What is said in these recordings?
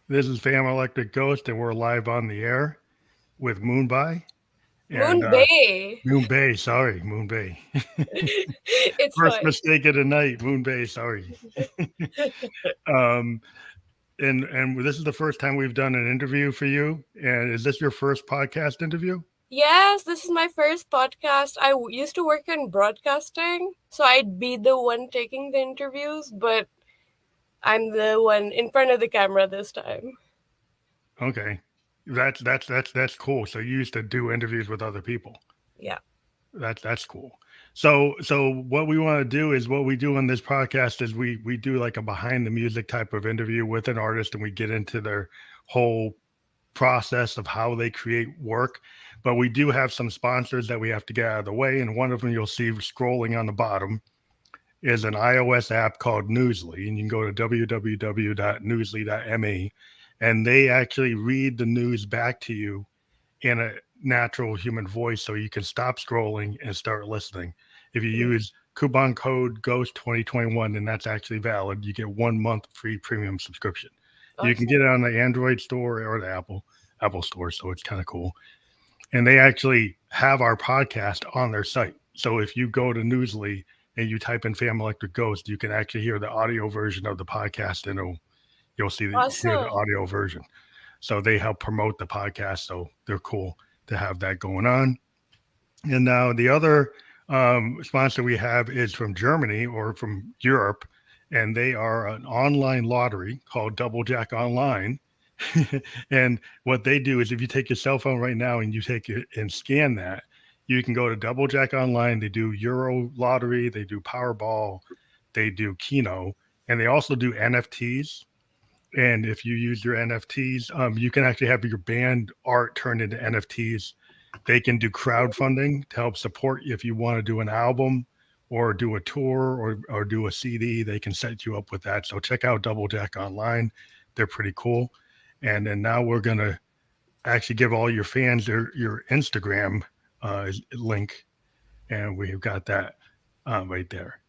This is Fam Electric Ghost, and we're live on the air with Moonbae and Moonbae. Moonbae. Sorry, Moonbae. It's First fine. mistake of the night, Moonbae. Sorry. um, and this is the first time we've done an interview for you. And is this your first podcast interview? Yes, this is my first podcast. I used to work in broadcasting, so I'd be the one taking the interviews, but I'm the one in front of the camera this time. Okay, that's cool. So you used to do interviews with other people. Yeah. That's cool. So what we want to do is what we do on this podcast is we do like a behind the music type of interview with an artist, and we get into their whole process of how they create work. But we do have some sponsors that we have to get out of the way, and one of them you'll see scrolling on the bottom is an iOS app called Newsly, and you can go to www.newsly.me, and they actually read the news back to you in a natural human voice, so you can stop scrolling and start listening. If you use coupon code Ghost 2021, then that's actually valid. You get 1 month free premium subscription. You can get it on the Android store or the Apple store, so it's kind of cool. And they actually have our podcast on their site. So if you go to Newsly and you type in Fam Electric Ghost, you can actually hear the audio version of the podcast, and you'll hear the Awesome. audio version. So they help promote the podcast. So they're cool to have that going on. And now the other sponsor we have is from Germany or from Europe, and they are an online lottery called Double Jack Online. And what they do is if you take your cell phone right now and you take it and scan that, you can go to Double Jack Online. They do Euro lottery, they do Powerball, they do Keno, and they also do NFTs. And if you use your NFTs, you can actually have your band art turned into NFTs. They can do crowdfunding to help support you if you want to do an album or do a tour or do a CD. They can set you up with that. So check out Double Jack Online. They're pretty cool. And then now we're going to actually give all your fans your Instagram link. And we've got that right there.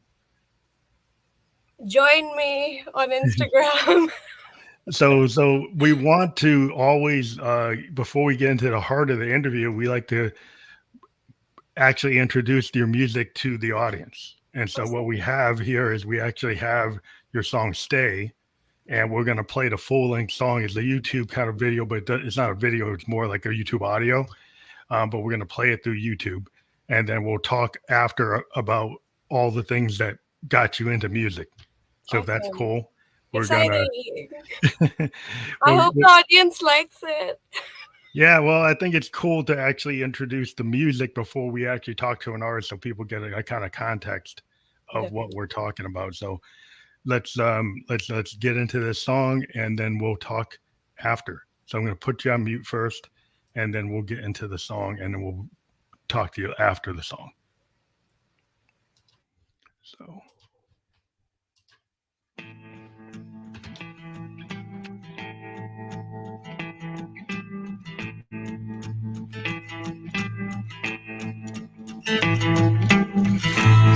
Join me on Instagram. So we want to always before we get into the heart of the interview, we like to actually introduce your music to the audience. And so what we have here is we actually have your song Stay, and we're going to play the full length song. It's a YouTube kind of video, but it's not a video, it's more like a YouTube audio. But we're going to play it through YouTube, and then we'll talk after about all the things that got you into music. So if that's Awesome. cool, we're gonna Exciting. I well, hope the audience likes it. yeah, well, I think it's cool to actually introduce the music before we actually talk to an artist, so people get a kind of context of what we're talking about. So let's get into this song, and then we'll talk after. So I'm going to put you on mute first, and then we'll get into the song, and then we'll talk to you after the song. So.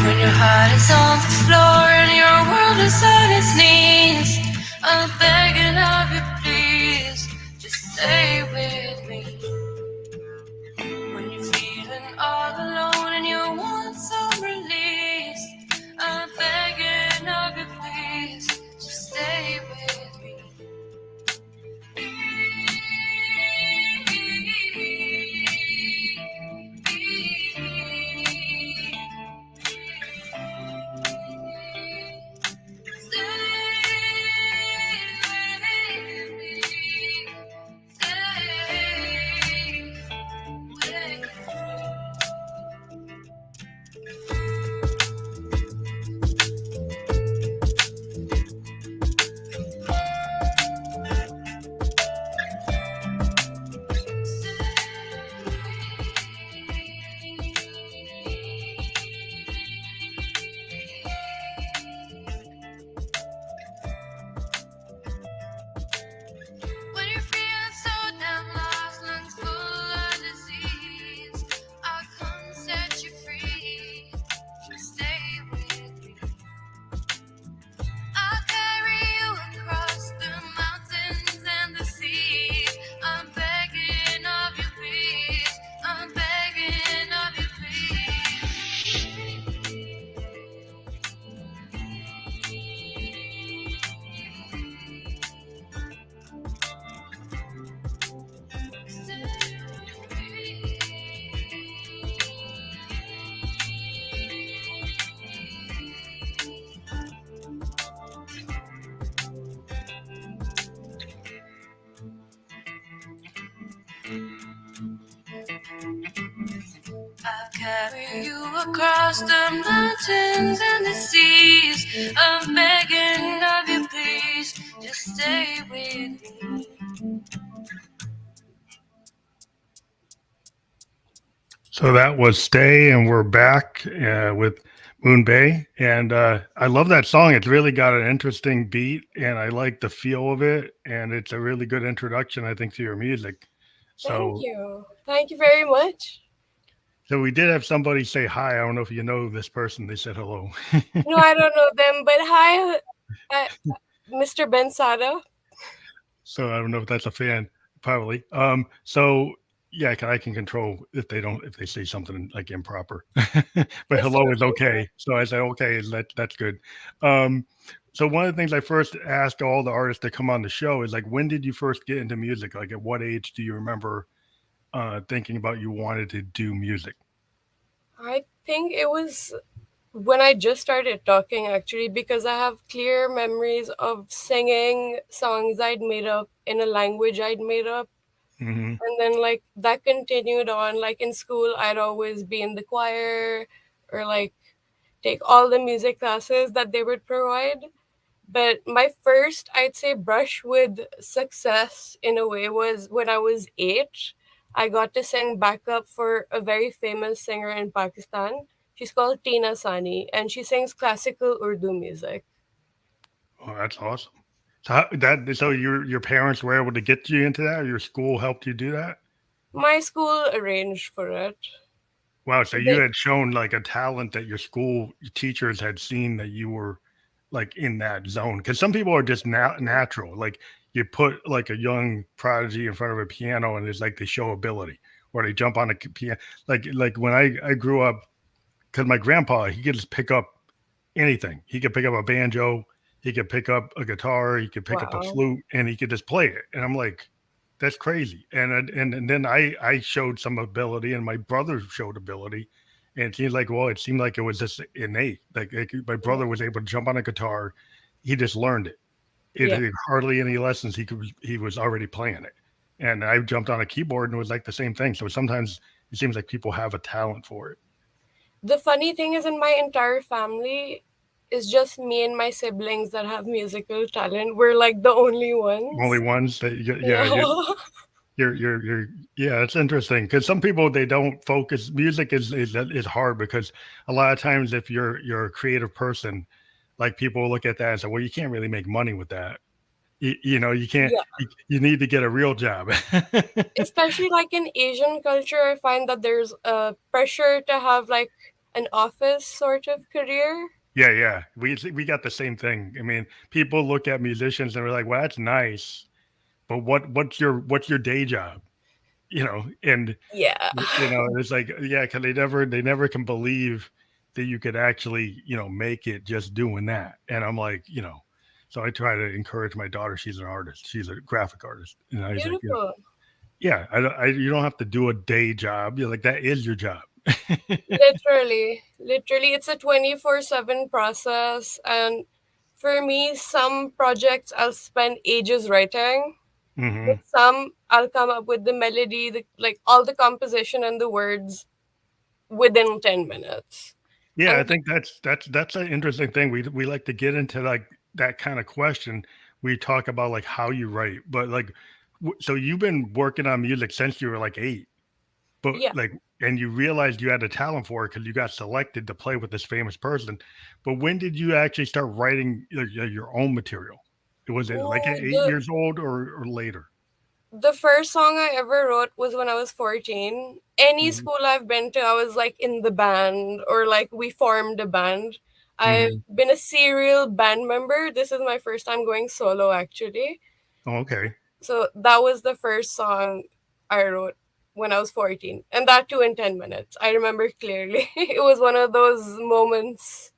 When your heart is on the floor and your world is on its knees, I'm begging of you, please, just stay with me. When you're feeling all alone and you want some release, I'm begging of you, please, just stay with me. Stay across the mountains and the seas. I'm begging of you, please, just stay with me. So that was Stay, and we're back with Moonbae. And I love that song. It's really got an interesting beat, and I like the feel of it. And it's a really good introduction, I think, to your music. Thank So, you. Thank you very much. so we did have somebody say hi. I don't know if you know this person. They said hello. No, I don't know them, but hi, Mr. Ben Sada. So I don't know if that's a fan, probably. So yeah, I can control if they say something like improper, but It's hello is totally okay. So I say okay, that's good. Um, so one of the things I first ask all the artists to come on the show is like, when did you first get into music? Like, at what age do you remember thinking about you wanted to do music? I think it was when I just started talking, actually, because I have clear memories of singing songs I'd made up in a language I'd made up. Hmm. And then, like, that continued on. Like, in school, I'd always be in the choir or, like, take all the music classes that they would provide. But my first, I'd say, brush with success in a way was when I was 8. I got to sing backup for a very famous singer in Pakistan. She's called Tina Sani, and she sings classical Urdu music. Oh, that's awesome. So your parents were able to get you into that, or your school helped you do that? My school arranged for it. Wow, so you They, had shown like a talent that your school teachers had seen that you were like in that zone. Because some people are just natural. Like you put like a young prodigy in front of a piano, and it's like they show ability, or they jump on a piano. Like when I grew up, because my grandpa, he could just pick up anything. He could pick up a banjo, he could pick up a guitar, he could pick up a wow. flute, and he could just play it. And I'm like, that's crazy. And then I showed some ability, and my brother showed ability, and it seemed like, well, it seemed like it was just innate. Like my Yeah. brother was able to jump on a guitar, he just learned it. Yeah. Hardly any lessons. He was already playing it, and I jumped on a keyboard, and it was like the same thing. So sometimes it seems like people have a talent for it. The funny thing is, in my entire family, it's just me and my siblings that have musical talent. We're like the only Only ones. ones that Yeah. you're yeah, it's interesting because some people they don't focus. Music is hard because a lot of times if you're a creative person, like people look at that and say, well, you can't really make money with that. You know, you can't. Yeah. You need to get a real job. Especially like in Asian culture, I find that there's a pressure to have like an office sort of career. Yeah, yeah, we got the same thing. I mean, people look at musicians and we're like, well, that's nice, but what's your day job? You know, and Yeah. it's like, yeah, because they never can believe that you could actually, make it just doing that. And I'm like, so I try to encourage my daughter. She's an artist. She's a graphic artist. And I was like, Beautiful. yeah, you don't have to do a day job. You're like, that is your job. Literally. Literally, it's a 24/7 process. And for me, some projects I'll spend ages writing. Hmm. With some, I'll come up with the melody, like all the composition and the words within 10 minutes. Yeah, I And think that's an interesting thing. We like to get into like that kind of question. We talk about like how you write, but like, so you've been working on music since you were like 8. But yeah. like, and you realized you had a talent for it because you got selected to play with this famous person. But when did you actually start writing your own material? Was it like at Ooh, 8 years old or later? the first song I ever wrote was when I was 14. Any Hmm. school I've been to, I was like in the band or like we formed a band. I've Hmm. been a serial band member. This is my first time going solo, actually. Oh, okay. So that was the first song I wrote when I was 14. And that too in 10 minutes. I remember clearly. It was one of those moments.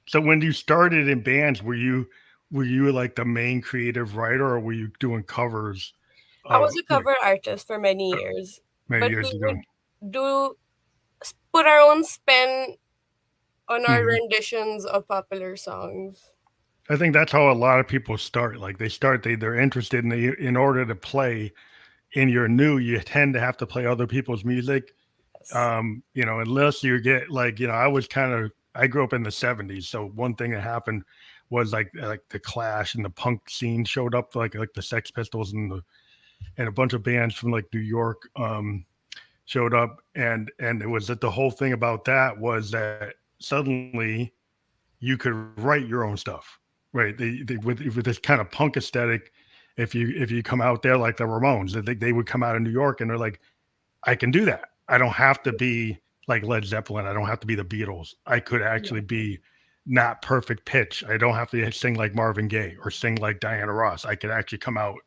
So when you started in bands, were you like the main creative writer, or were you doing covers I was of a like cover artist for many years, many but years we ago? would do put our own spin on our Mhm. renditions of popular songs. I think that's how a lot of people start. Like they're interested in order to play and you're new, you tend to have to play other people's music Yes. Unless you get like, I was kind of, I grew up in the 70s. So one thing that happened was like the Clash and the punk scene showed up, like the Sex Pistols and a bunch of bands from like New York showed up, and it was that the whole thing about that was that suddenly you could write your own stuff, right? With this kind of punk aesthetic, if you come out there like the Ramones, they would come out of New York and they're like, I can do that. I don't have to be like Led Zeppelin. I don't have to be the Beatles. I could Yeah. actually be not perfect pitch. I don't have to sing like Marvin Gaye or sing like Diana Ross. I could actually come out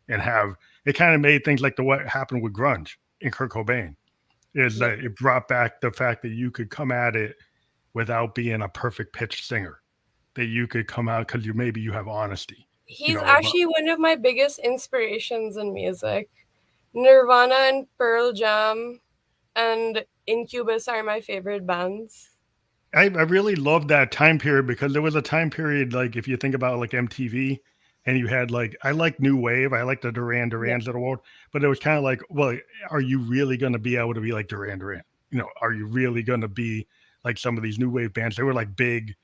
and have it. Kind of made things like the what happened with grunge in Kurt Cobain is Yeah. that it brought back the fact that you could come at it without being a perfect pitch singer. That you could come out because you have honesty, He's about actually one of my biggest inspirations in music. Nirvana and Pearl Jam and Incubus are my favorite bands. I really loved that time period because there was a time period like if you think about like MTV and you had like I like new wave, I like the Duran Yeah. Durans of the world, but it was kind of like, well, are you really going to be able to be like Duran Duran? Are you really going to be like some of these new wave bands? They were like big.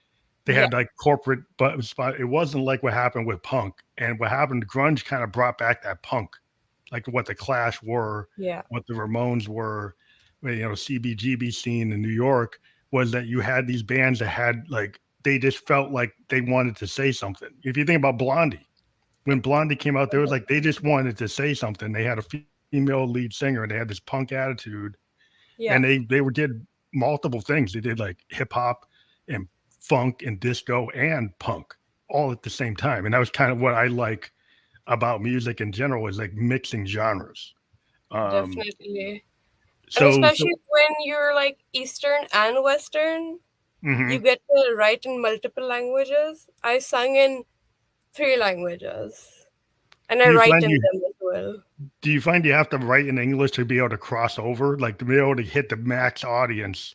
They Yeah. had like corporate but spot. It wasn't like what happened with punk, and what happened. Grunge kind of brought back that punk, like what the Clash were, Yeah. what the Ramones were, CBGB scene in New York was that you had these bands that had like they just felt like they wanted to say something. If you think about Blondie, when Blondie came out, there was like they just wanted to say something. They had a female lead singer and they had this punk attitude, and Yeah. they did multiple things. They did like hip hop and funk and disco and punk all at the same time, and that was kind of what I like about music in general is like mixing genres. Um, Definitely. And so especially when you're like Eastern and Western, mhm. you get to write in multiple languages. I sung in three languages and I do you write find in you them as well. Do you find you have to write in English to be able to cross over, like to be able to hit the max audience?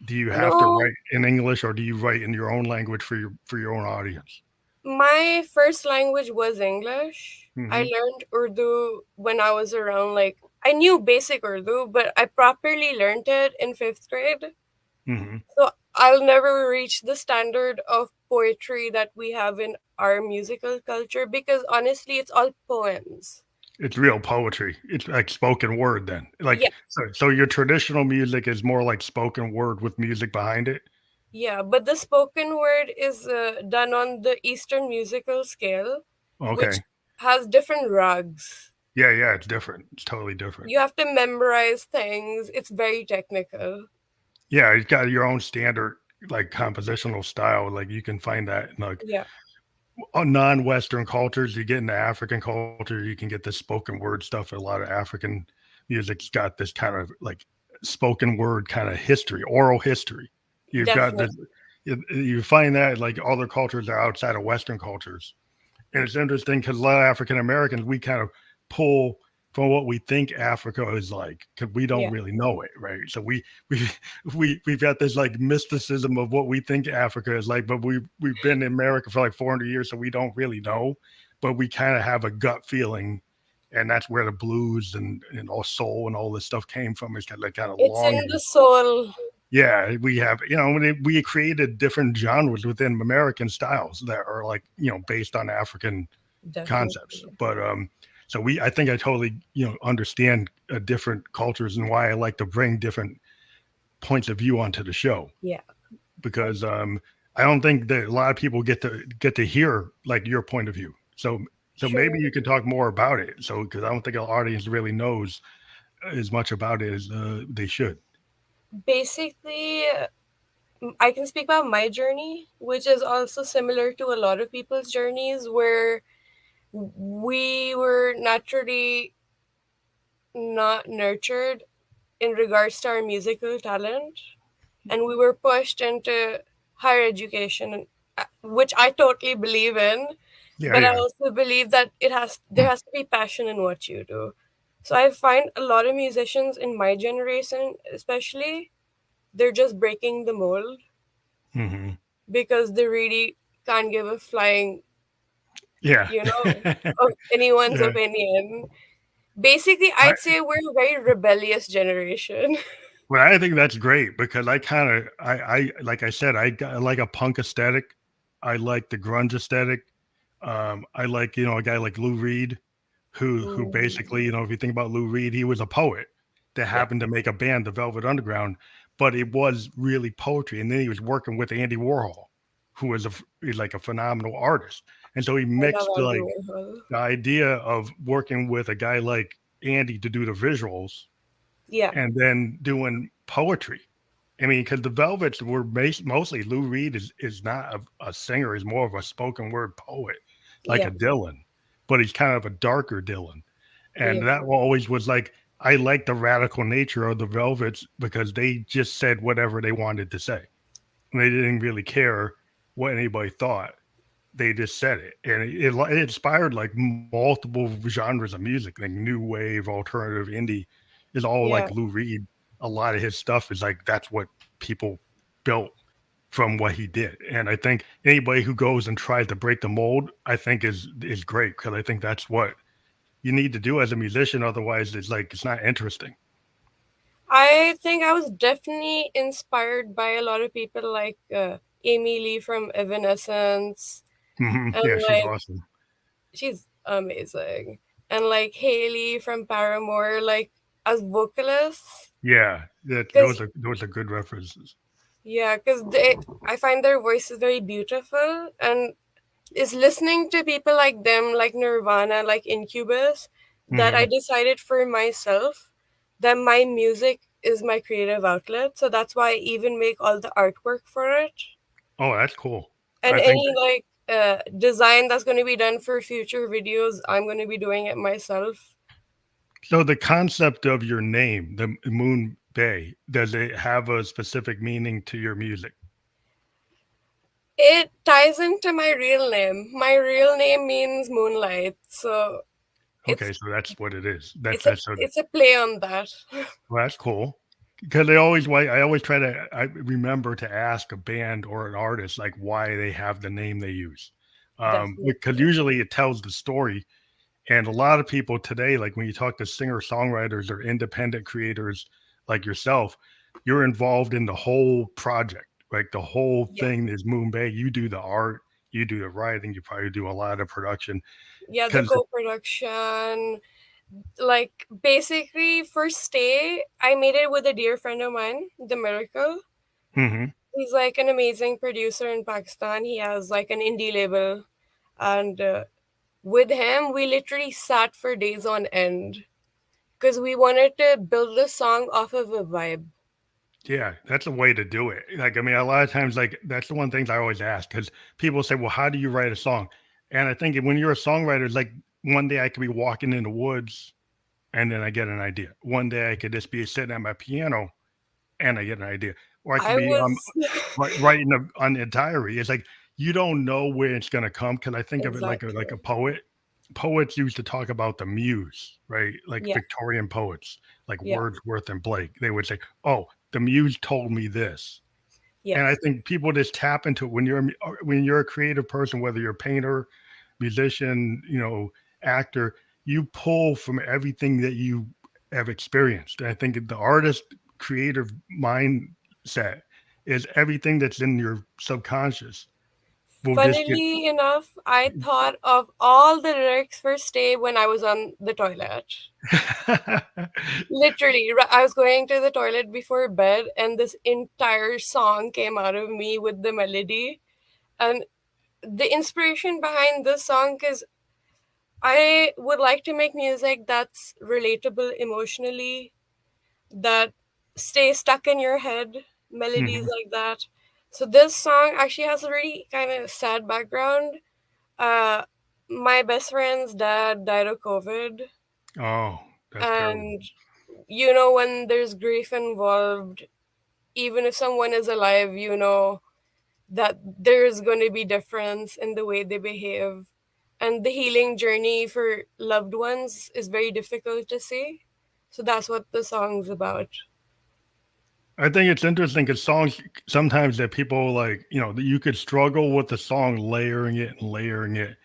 Do you have to No, write in English, or do you write in your own language for your own audience? my first language was English. I Hmm. learned Urdu when I was around, like, I knew basic Urdu, but I properly learned it in fifth grade. Hmm. So I'll never reach the standard of poetry that we have in our musical culture because honestly, it's all poems. It's real poetry. It's like spoken word. Then, like Yeah, so, your traditional music is more like spoken word with music behind it. yeah, but the spoken word is done on the Eastern musical scale, which Okay. has different rugs. Yeah, yeah, it's different. It's totally different. You have to memorize things. It's very technical. Yeah, it's got your own standard like compositional style. Like you can find that in like Yeah, non-Western cultures. You get into African culture, you can get this spoken word stuff. A lot of African music's got this kind of like spoken word kind of history, oral history. You've got definitely. this. You find that like other cultures are outside of Western cultures, and it's interesting because a lot of African Americans we kind of pull from what we think Africa is like because we don't Yeah, really know it, right? So we we've got this like mysticism of what we think Africa is like, but we've been in America for like 400 years, so we don't really know, but we kind of have a gut feeling, and that's where the blues and all soul and all this stuff came from. It's kind of like kind of it's in longing. the soul. Yeah, we have, we created different genres within American styles that are like, based on African concepts. Definitely. But so I think I totally, understand different cultures and why I like to bring different points of view onto the show Yeah, because I don't think that a lot of people get to hear like your point of view. So maybe sure. you can talk more about it. So because I don't think our audience really knows as much about it as they should. Basically, I can speak about my journey, which is also similar to a lot of people's journeys, where we were naturally not nurtured in regards to our musical talent, and we were pushed into higher education, which I totally believe in. Yeah, But I yeah. also believe that there has to be passion in what you do. So I find a lot of musicians in my generation, especially, they're just breaking the mold Hmm. because they really can't give a flying, Yeah. you know, of anyone's Yeah. opinion. Basically, I, I'd say we're a very rebellious generation. Well, I think that's great because I kind of, like I said, I like a punk aesthetic. I like the grunge aesthetic. I like, a guy like Lou Reed, who basically, Mm, if you think about Lou Reed, he was a poet that yeah, happened to make a band, the Velvet Underground, but it was really poetry. And then he was working with Andy Warhol, who was he's like a phenomenal artist. And so he I love mixed Andy like Warhol. the idea of working with a guy like Andy to do the visuals Yeah, and then doing poetry. I mean, because the Velvets were mostly Lou Reed is not a singer; he's more of a spoken word poet, like yeah, a Dylan, but he's kind of a darker Dylan. yeah, And that always was like I like the radical nature of the Velvets because they just said whatever they wanted to say. They didn't really care what anybody thought. They just said it, and it inspired like multiple genres of music, like new wave, alternative, indie, is all yeah. like Lou Reed. A lot of his stuff is like that's what people built from what he did, and I think anybody who goes and tries to break the mold, I think is great because I think that's what you need to do as a musician. Otherwise, it's like it's not interesting. I think I was definitely inspired by a lot of people like Amy Lee from Evanescence, and Yeah, she's like awesome. she's amazing, and like Haley from Paramore, like as vocalists, Yeah, because those are good references. yeah, because I find their voices very beautiful, and it's listening to people like them, like Nirvana, like Incubus, that I Hmm. decided for myself that my music is my creative outlet. So that's why I even make all the artwork for it. Oh, that's cool. And I think any like design that's going to be done for future videos, I'm going to be doing it myself. so. The concept of your name, the Moon Bay, does it have a specific meaning to your music? It ties into my real name. My real name means moonlight, so it's Okay, so that's what it is. it's a play on that. Well, that's cool. Because I always try to I remember to ask a band or an artist like why they have the name they use, because Definitely. usually it tells the story. And a lot of people today, like when you talk to singer songwriters or independent creators like yourself, you're involved in the whole project. Like the whole Yeah. thing is Moonbay. You do the art, you do the writing, you probably do a lot of production. Yeah, the Because co-production, like basically for Stay, I made it with a dear friend of mine, The Miracle. He's like an amazing producer in Pakistan. He has like an indie label, and with him, we literally sat for days on end because we wanted to build the song off of a vibe. yeah, that's a way to do it. Like, I mean, a lot of times, like, that's the one things I always ask because people say, well, how do you write a song? And I think when you're a songwriter, it's like one day I could be walking in the woods and then I get an idea. One day I could just be sitting at my piano and I get an idea. Or I could I be was writing on a diary. It's like you don't know where it's going to come because I think of it like a exactly. poet. Poets used to talk about the muse, right? Like Yeah, Victorian poets, like yeah, Wordsworth and Blake. They would say, "Oh, the muse told me this." And I yes. think people just tap into it when you're a creative person, whether you're a painter, musician, actor, you pull from everything that you have experienced. And I think the artist creative mindset is everything that's in your subconscious will just get Funnily enough, I thought of all the lyrics for Stay when I was on the toilet. Literally, I was going to the toilet before bed, and this entire song came out of me with the melody. And the inspiration behind this song is I would like to make music that's relatable emotionally, that stays stuck in your head, melodies Mhm. like that. So this song actually has a really kind of sad background. Uh, my best friend's dad died of COVID, Oh, that's terrible. and when there's grief involved, even if someone is alive, that there's going to be difference in the way they behave, and the healing journey for loved ones is very difficult to see. So that's what the song's about. I think it's interesting because songs sometimes that people like, that you could struggle with the song layering it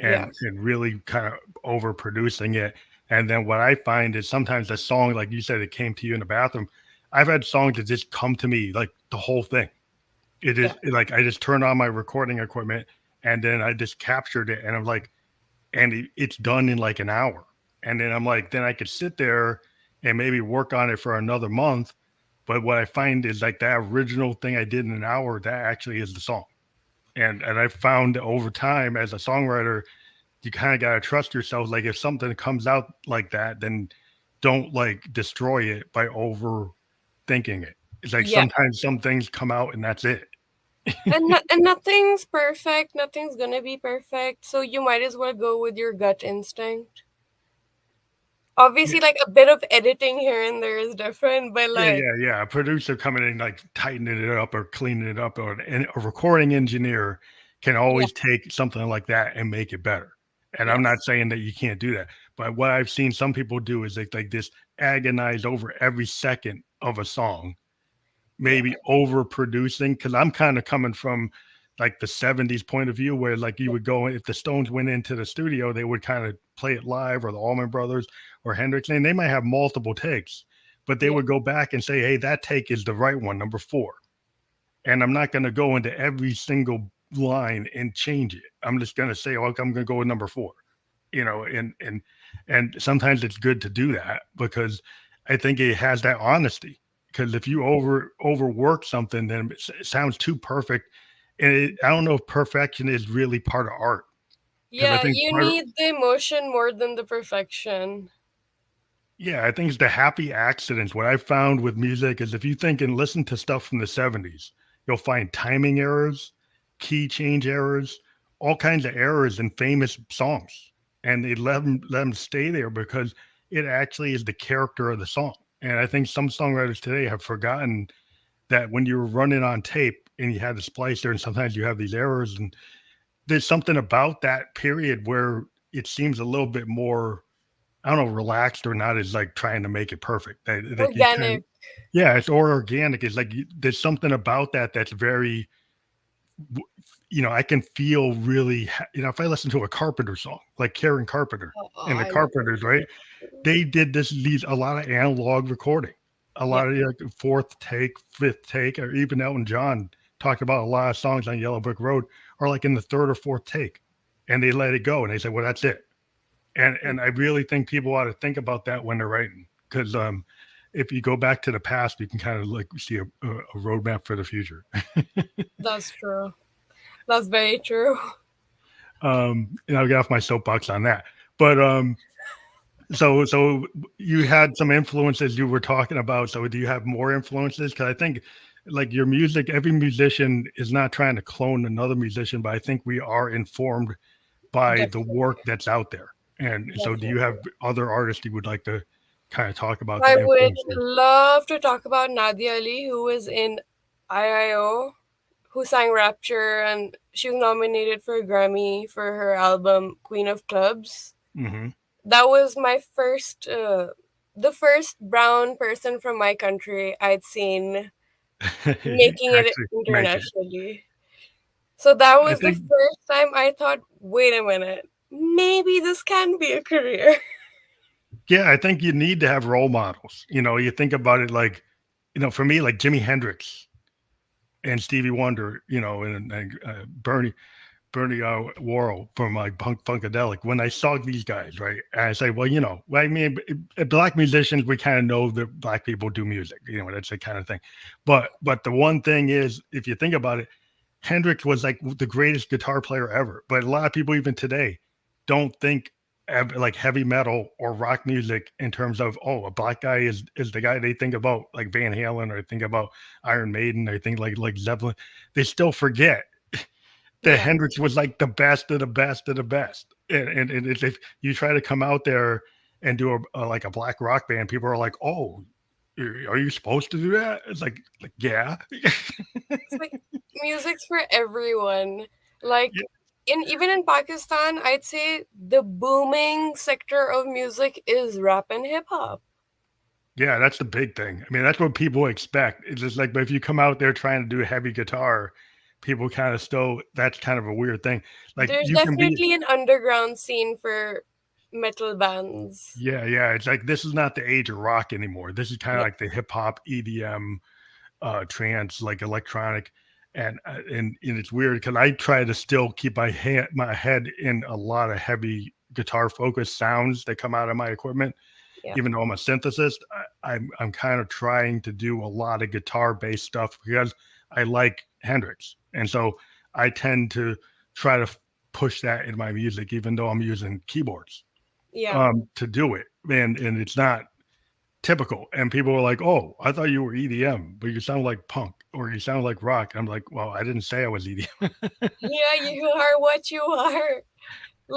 Yeah, and really kind of overproducing it. And then what I find is sometimes the song, like you said, it came to you in the bathroom. I've had songs that just come to me like the whole thing. It Yeah. is like I just turned on my recording equipment and then I just captured it and I'm like, and it's done in like an hour. And then I'm like, then I could sit there and maybe work on it for another month. But what I find is like that original thing I did in an hour, that actually is the song. And I found over time as a songwriter, you kind of got to trust yourself. Like if something comes out like that, then don't like destroy it by overthinking it. It's like Yeah. sometimes some things come out and that's it. And nothing's perfect. Nothing's gonna be perfect. So you might as well go with your gut instinct. Yeah, Obviously, like a bit of editing here and there is different, but yeah, like, yeah, yeah. A producer coming in like tightening it up or cleaning it up, or a recording engineer can yeah, always take something like that and make it better. And I'm not yes, saying that you can't do that, but what I've seen some people do is they like this agonize over every second of a song, yeah, maybe overproducing, because I'm kind of coming from like the 70s point of view where like you would go if the Stones went into the studio, they would kind of play it live, or the Allman Brothers or Hendrix, and they might have multiple takes, but they yeah, would go back and say, hey, that take is the right one, number 4. And I'm not going to go into every single line and change it. I'm just going to say, oh, I'm going to go with number 4, and sometimes it's good to do that because I think it has that honesty. Because if you overwork something, then it sounds too perfect, and I don't know if perfection is really part of art. Because I yeah. think You need the emotion more than the perfection. yeah, I think it's the happy accidents. What I found with music is if you think and listen to stuff from the 70s, you'll find timing errors, key change errors, all kinds of errors in famous songs. And they let them stay there because it actually is the character of the song. And I think some songwriters today have forgotten that when you were running on tape and you had the splicer and sometimes you have these errors, and there's something about that period where it seems a little bit more, I don't know, relaxed or not, is like trying to make it perfect. That you kind of, Organic. yeah, it's or organic. It's like there's something about that that's very, I can feel really, if I listen to a Carpenter song, like Karen Carpenter Oh, and the I love Carpenters, right? They did these a lot of analog recording, a yeah, lot of like fourth take, fifth take, or even Elton John talked about a lot of songs on Yellow Brick Road are like in the third or fourth take, and they let it go and they said, well, that's it. And I really think people ought to think about that when they're writing, because if you go back to the past, you can kind of like see a roadmap for the future. that's true. That's very true. And I'll get off my soapbox on that. But so you had some influences you were talking about. So do you have more influences? Because I think like your music, every musician is not trying to clone another musician, but I think we are informed by the Definitely, work that's out there. And so do you have definitely. other artists you would like to kind of talk about I that would influence you? love to talk about Nadia Ali, who was in IIO, who sang Rapture, and she was nominated for a Grammy for her album Queen of Clubs. Hmm. That was my first, the first brown person from my country I'd seen making it Actually, make it. internationally. So that I was the think, first time I thought, wait a minute, maybe this can be a career. yeah, I think you need to have role models. You think about it like, for me, like Jimi Hendrix and Stevie Wonder, and Bernie Worrell from like Punkadelic. When I saw these guys, right, and I say, well, I mean, black musicians, we kind of know that black people do music, that's the kind of thing. But the one thing is, if you think about it, Hendrix was like the greatest guitar player ever. But a lot of people even today don't think like heavy metal or rock music in terms of, oh, a black guy is the guy. They think about like Van Halen, or think about Iron Maiden, or think like Zeppelin. They still forget that Yeah. Hendrix was like the best of the best of the best. And if you try to come out there and do like a black rock band, people are like, oh, are you supposed to do that? It's like yeah. It's like music's for everyone. Like Yeah, even in Pakistan, I'd say the booming sector of music is rap and hip hop. yeah, that's the big thing. I mean, that's what people expect. It's just like, but if you come out there trying to do heavy guitar, people kind of still, that's kind of a weird thing. Like There's you can be, definitely an underground scene for metal bands. Yeah, yeah. It's like this is not the age of rock anymore. This is kind of Yeah, like the hip hop, EDM, trance, like electronic, and it's weird because I try to still keep my head in a lot of heavy guitar focused sounds that come out of my equipment. yeah, Even though I'm a synthesist, I'm kind of trying to do a lot of guitar based stuff because I like Hendrix, and so I tend to try to push that in my music, even though I'm using keyboards yeah. to do it, and it's not typical. And people were like, "Oh, I thought you were EDM, but you sound like punk or you sound like rock." And I'm like, "Well, I didn't say I was EDM." Yeah, you are what you are.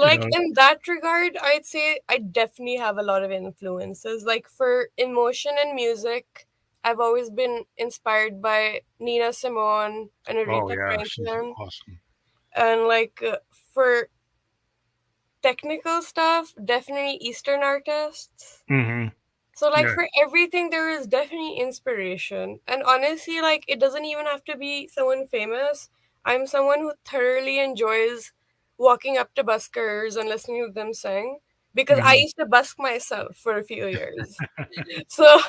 you Like know? in that regard, I'd say I definitely have a lot of influences. Like for emotion and music, I've always been inspired by Nina Simone and Oh Aretha yeah, she's Franklin. awesome. And like for technical stuff, definitely Eastern artists. Hmm. So like Yeah. for everything there is definitely inspiration. And honestly, like it doesn't even have to be someone famous. I'm someone who thoroughly enjoys walking up to buskers and listening to them sing because I Hmm. used to busk myself for a few years. So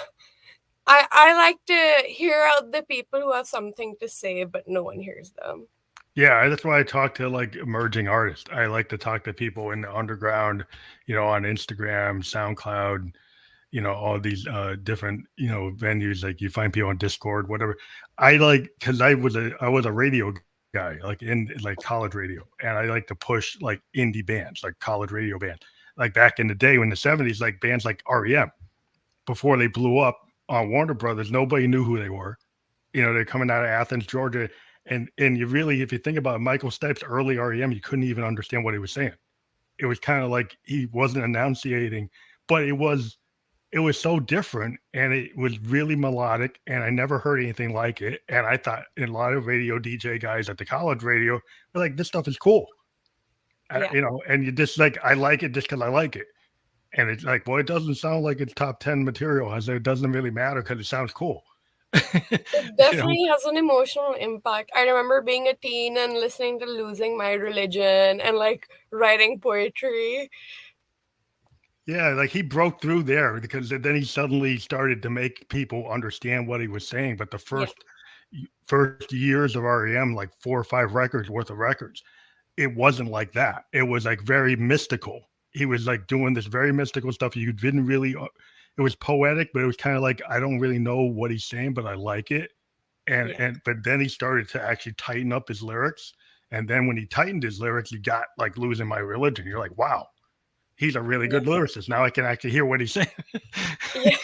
I like to hear out the people who have something to say but no one hears them. Yeah, that's why I talk to like emerging artists. I like to talk to people in the underground, on Instagram, SoundCloud, all these different, venues. Like you find people on Discord, whatever. I like because I was a radio guy, like in like college radio, and I like to push like indie bands, like college radio bands. Like back in the day, when the '70s, like bands like REM, before they blew up on Warner Brothers, nobody knew who they were. They're coming out of Athens, Georgia, and you really, if you think about Michael Stipe's early REM, you couldn't even understand what he was saying. It was kind of like he wasn't enunciating, but it was so different, and it was really melodic, and I never heard anything like it. And I thought, and a lot of radio DJ guys at the college radio were like, this stuff is cool. Yeah. And you just like, I like it just because I like it. And it's like, well, it doesn't sound like it's top 10 material. I said, it doesn't really matter because it sounds cool. It you know? definitely has an emotional impact. I remember being a teen and listening to Losing My Religion and like writing poetry. Yeah, like he broke through there because then he suddenly started to make people understand what he was saying. But the Yeah, first years of REM, like 4 or 5 records worth of records, it wasn't like that. It was like very mystical. He was like doing this very mystical stuff. You didn't really. It was poetic, but it was kind of like I don't really know what he's saying, but I like it. And yeah, and but then he started to actually tighten up his lyrics. And then when he tightened his lyrics, you got like losing my religion. You're like, wow, he's a really yeah, good lyricist. Now I can actually hear what he's saying. yeah.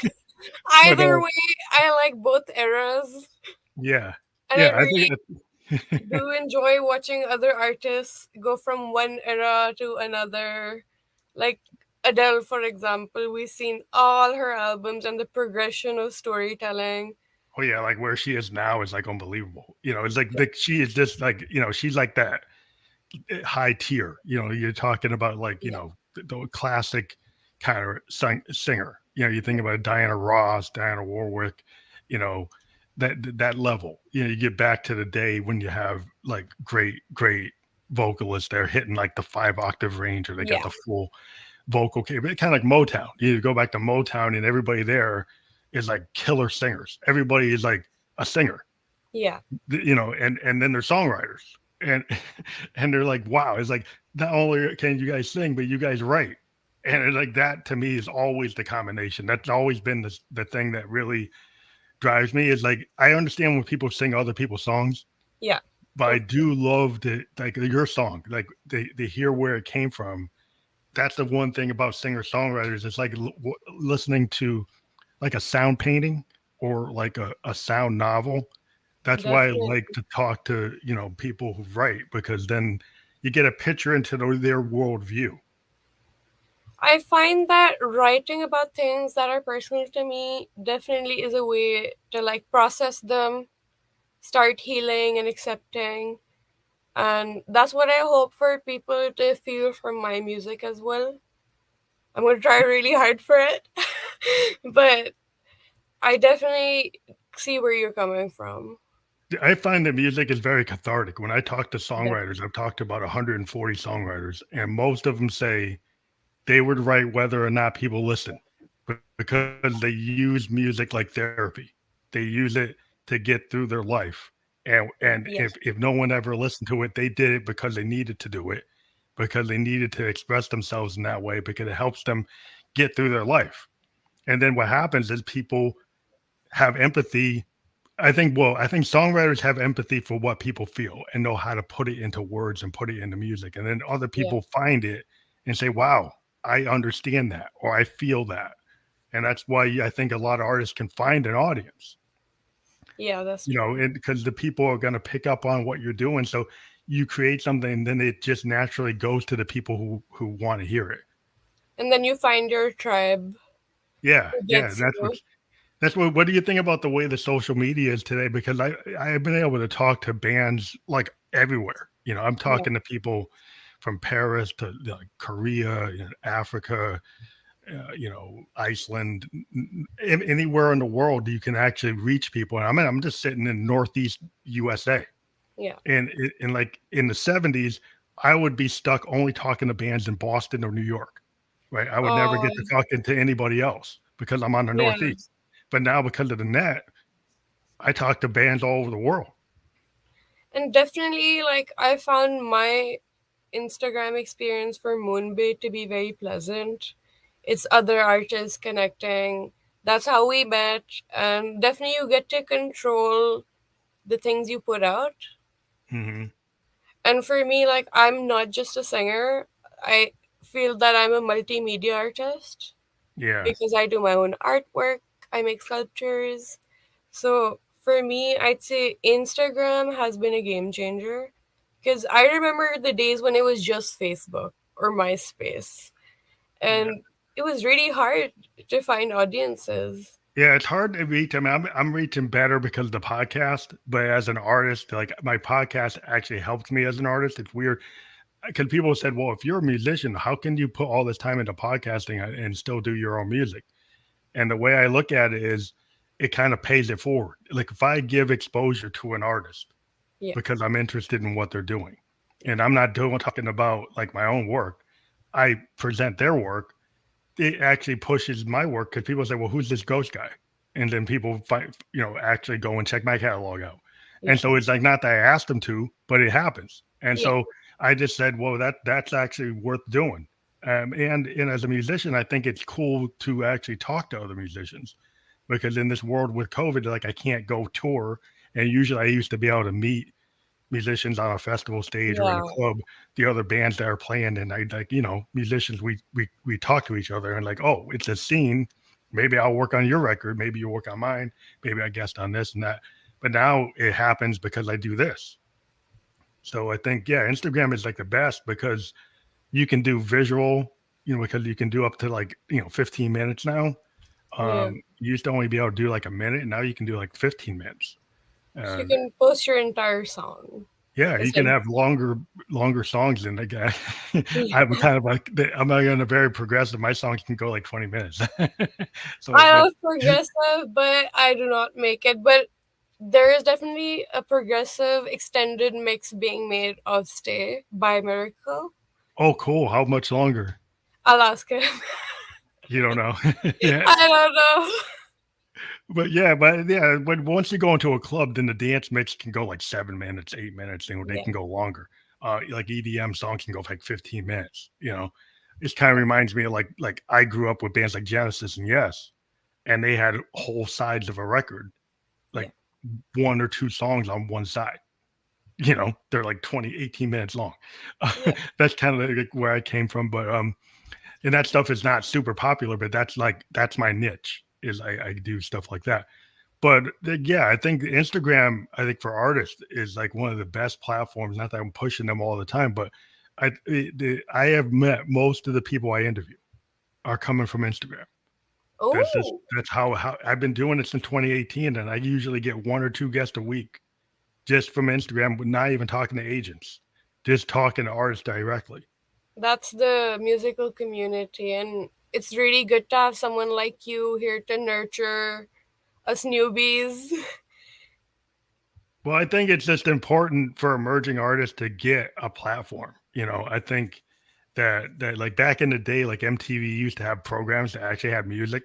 but Either way, I like both eras, yeah, and I yeah, I really think do enjoy watching other artists go from one era to another. Like Adele, for example, we've seen all her albums and the progression of storytelling. oh yeah, like where she is now is like unbelievable. It's like she is just like she's like that high tier. You're talking about like Yeah, the classic kind of singer. You think about Diana Ross, Diana Warwick. You know that level. You get back to the day when you have like great vocalists. They're hitting like the 5 octave range, or they got yeah, the full vocal capability. Kind of like Motown. You go back to Motown, and everybody there is like killer singers. Everybody is like a singer, yeah, and then they're songwriters, and and they're like, wow, it's like not only can you guys sing, but you guys write, and it's like that to me is always the combination. That's always been the thing that really drives me. Is like I understand when people sing other people's songs, yeah. but I Totally. do love like your song, like they hear where it came from. That's the one thing about singer songwriters. It's like listening to like a sound painting or like a sound novel. That's why I like Definitely. to talk to people who write, because then you get a picture into their worldview. I find that writing about things that are personal to me definitely is a way to like process them, start healing and accepting. And that's what I hope for people to feel from my music as well. I'm going to try really hard for it. But I definitely see where you're coming from. I find that music is very cathartic. When I talk to Definitely. songwriters, I've talked to about 140 songwriters, and most of them say they would write whether or not people listen because they use music like therapy. They use it to get through their life. And if Yes. no one ever listened to it, they did it because they needed to do it, because they needed to express themselves in that way, because it helps them get through their life. And then what happens is people have empathy. I think songwriters have empathy for what people feel and know how to put it into words and put it into music. And then other Yeah. people find it and say, wow, I understand that or I feel that. And that's why I think a lot of artists can find an audience, Yeah, that's true. and because the people are going to pick up on what you're doing. So you create something, and then it just naturally goes to the people who want to hear it. And then you find your tribe Yeah, who yeah, gets you. that's what do you think about the way the social media is today? Because I have been able to talk to bands like everywhere. I'm Yeah. talking to people from Paris to like Korea, Africa, Iceland, anywhere in the world you can actually reach people. And I'm just sitting in Northeast USA, Yeah. and like in the '70s, I would be stuck only talking to bands in Boston or New York, right? I would never get to Um, talking to anybody else because I'm on the yeah. Northeast. But now because of the net, I talk to bands all over the world. And definitely, like, I found my Instagram experience for Moonbae to be very pleasant. It's other artists connecting. That's how we met. And definitely, you get to control the things you put out. Hmm. And for me, like, I'm not just a singer, I feel that I'm a multimedia artist Yeah, because I do my own artwork, I make sculptures. So for me, I'd say Instagram has been a game changer because I remember the days when it was just Facebook or MySpace, yeah. and it was really hard to find audiences. Yeah, it's hard to reach. I mean, I'm reaching better because of the podcast, but as an artist, like my podcast actually helped me as an artist. It's weird because people said, "Well, if you're a musician, how can you put all this time into podcasting and still do your own music?" And the way I look at it is, it kind of pays it forward. Like if I give exposure to an artist Yeah, because I'm interested in what they're doing, and I'm not doing talking about like my own work, I present their work, it actually pushes my work because people say, "Well, who's this ghost guy?" And then people find, actually go and check my catalog out. yeah, And so it's like not that I asked them to, but it happens. And yeah, so I just said, "Well, that's actually worth doing." And as a musician, I think it's cool to actually talk to other musicians because in this world with COVID, like I can't go tour, and usually I used to be able to meet musicians on a festival stage or in a yeah, club, the other bands that are playing, and I like, musicians, we talk to each other and like, oh, it's a scene. Maybe I'll work on your record, maybe you work on mine, maybe I guest on this and that. But now it happens because I do this. So I think, yeah, Instagram is like the best because you can do visual, because you can do up to like, 15 minutes now. yeah. You used to only be able to do like a minute, and now you can do like 15 minutes. So you And can post your entire song. yeah, you can Essentially. have longer songs than the guy. I'm kind of like I'm like on a very progressive. My songs can go like 20 minutes. So, I but love progressive, but I do not make it. But there is definitely a progressive extended mix being made of Stay by Miracle. oh, cool. How much longer? I'll ask him. You don't know. Yeah, I don't know. but once you go into a club, then the dance mix can go like 7 minutes, 8 minutes, and they Yeah, can go longer. Like EDM songs can go for like 15 minutes. This kind of reminds me of like I grew up with bands like Genesis and Yes, and they had whole sides of a record, yeah, like one or two songs on one side. They're like 20, 18 minutes long. yeah. That's kind of like where I came from. But and that stuff is not super popular, but that's my niche is I do stuff like that. But yeah, I think Instagram, I think for artists is like one of the best platforms. Not that I'm pushing them all the time, but I have met most of the people I interview are coming from Instagram. Oh, That's how I've been doing it since 2018, and I usually get one or two guests a week just from Instagram, but not even talking to agents, just talking to artists directly. that's the musical community, and it's really good to have someone like you here to nurture us newbies. Well, I think it's just important for emerging artists to get a platform. I think that like back in the day, like MTV used to have programs that actually had music,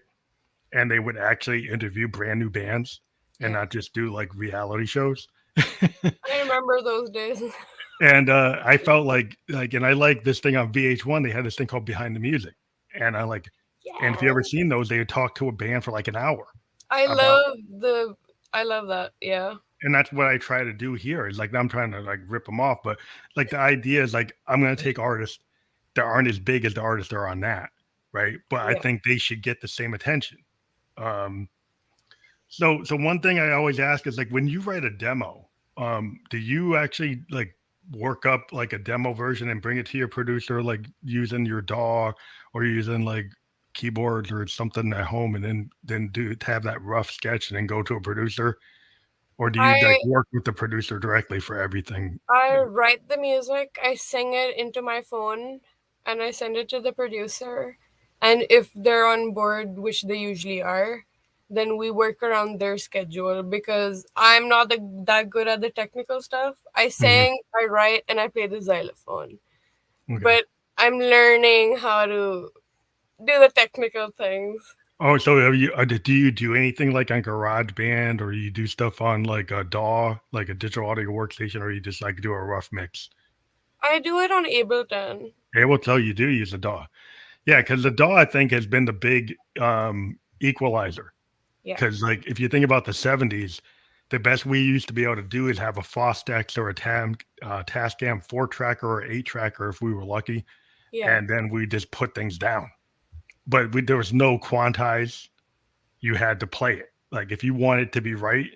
and they would actually interview brand new bands and Yeah. not just do like reality shows. I remember those days. And I felt like, and I like this thing on VH1. They had this thing called Behind the Music, and I like, and if you ever Yeah. seen those, they would talk to a band for like an hour I about, love the I love that. Yeah. and that's what I try to do here. Is like I'm trying to like rip them off, but like the idea is like I'm gonna take artists that aren't as big as the artists that are on that, right? But I Yeah. think they should get the same attention. Um, so one thing I always ask is like when you write a demo, do you actually like work up like a demo version and bring it to your producer, like using your DAW or using like keyboards or something at home, and then do have that rough sketch and then go to a producer, or do you like I work with the producer directly for everything? I write the music, I sing it into my phone, and I send it to the producer. And if they're on board, which they usually are, then we work around their schedule because I'm not that good at the technical stuff. I Mhm. sing, I write, and I play the xylophone. Okay. But I'm learning how to do the technical things. Oh, so have you do you do anything like on GarageBand, or you do stuff on like a DAW, like a digital audio workstation, or you just like do a rough mix? I do it on Ableton. They will tell you do use a DAW. Yeah, Yeah. because the DAW I think has been the big equalizer. Yeah. Because like if you think about the '70s, the best we used to be able to do is have a Fostex or a Tascam 4 tracker or 8 tracker if we were lucky, Yeah. and then we just put things down. But there was no quantize. You had to play it. Like if you wanted to be right,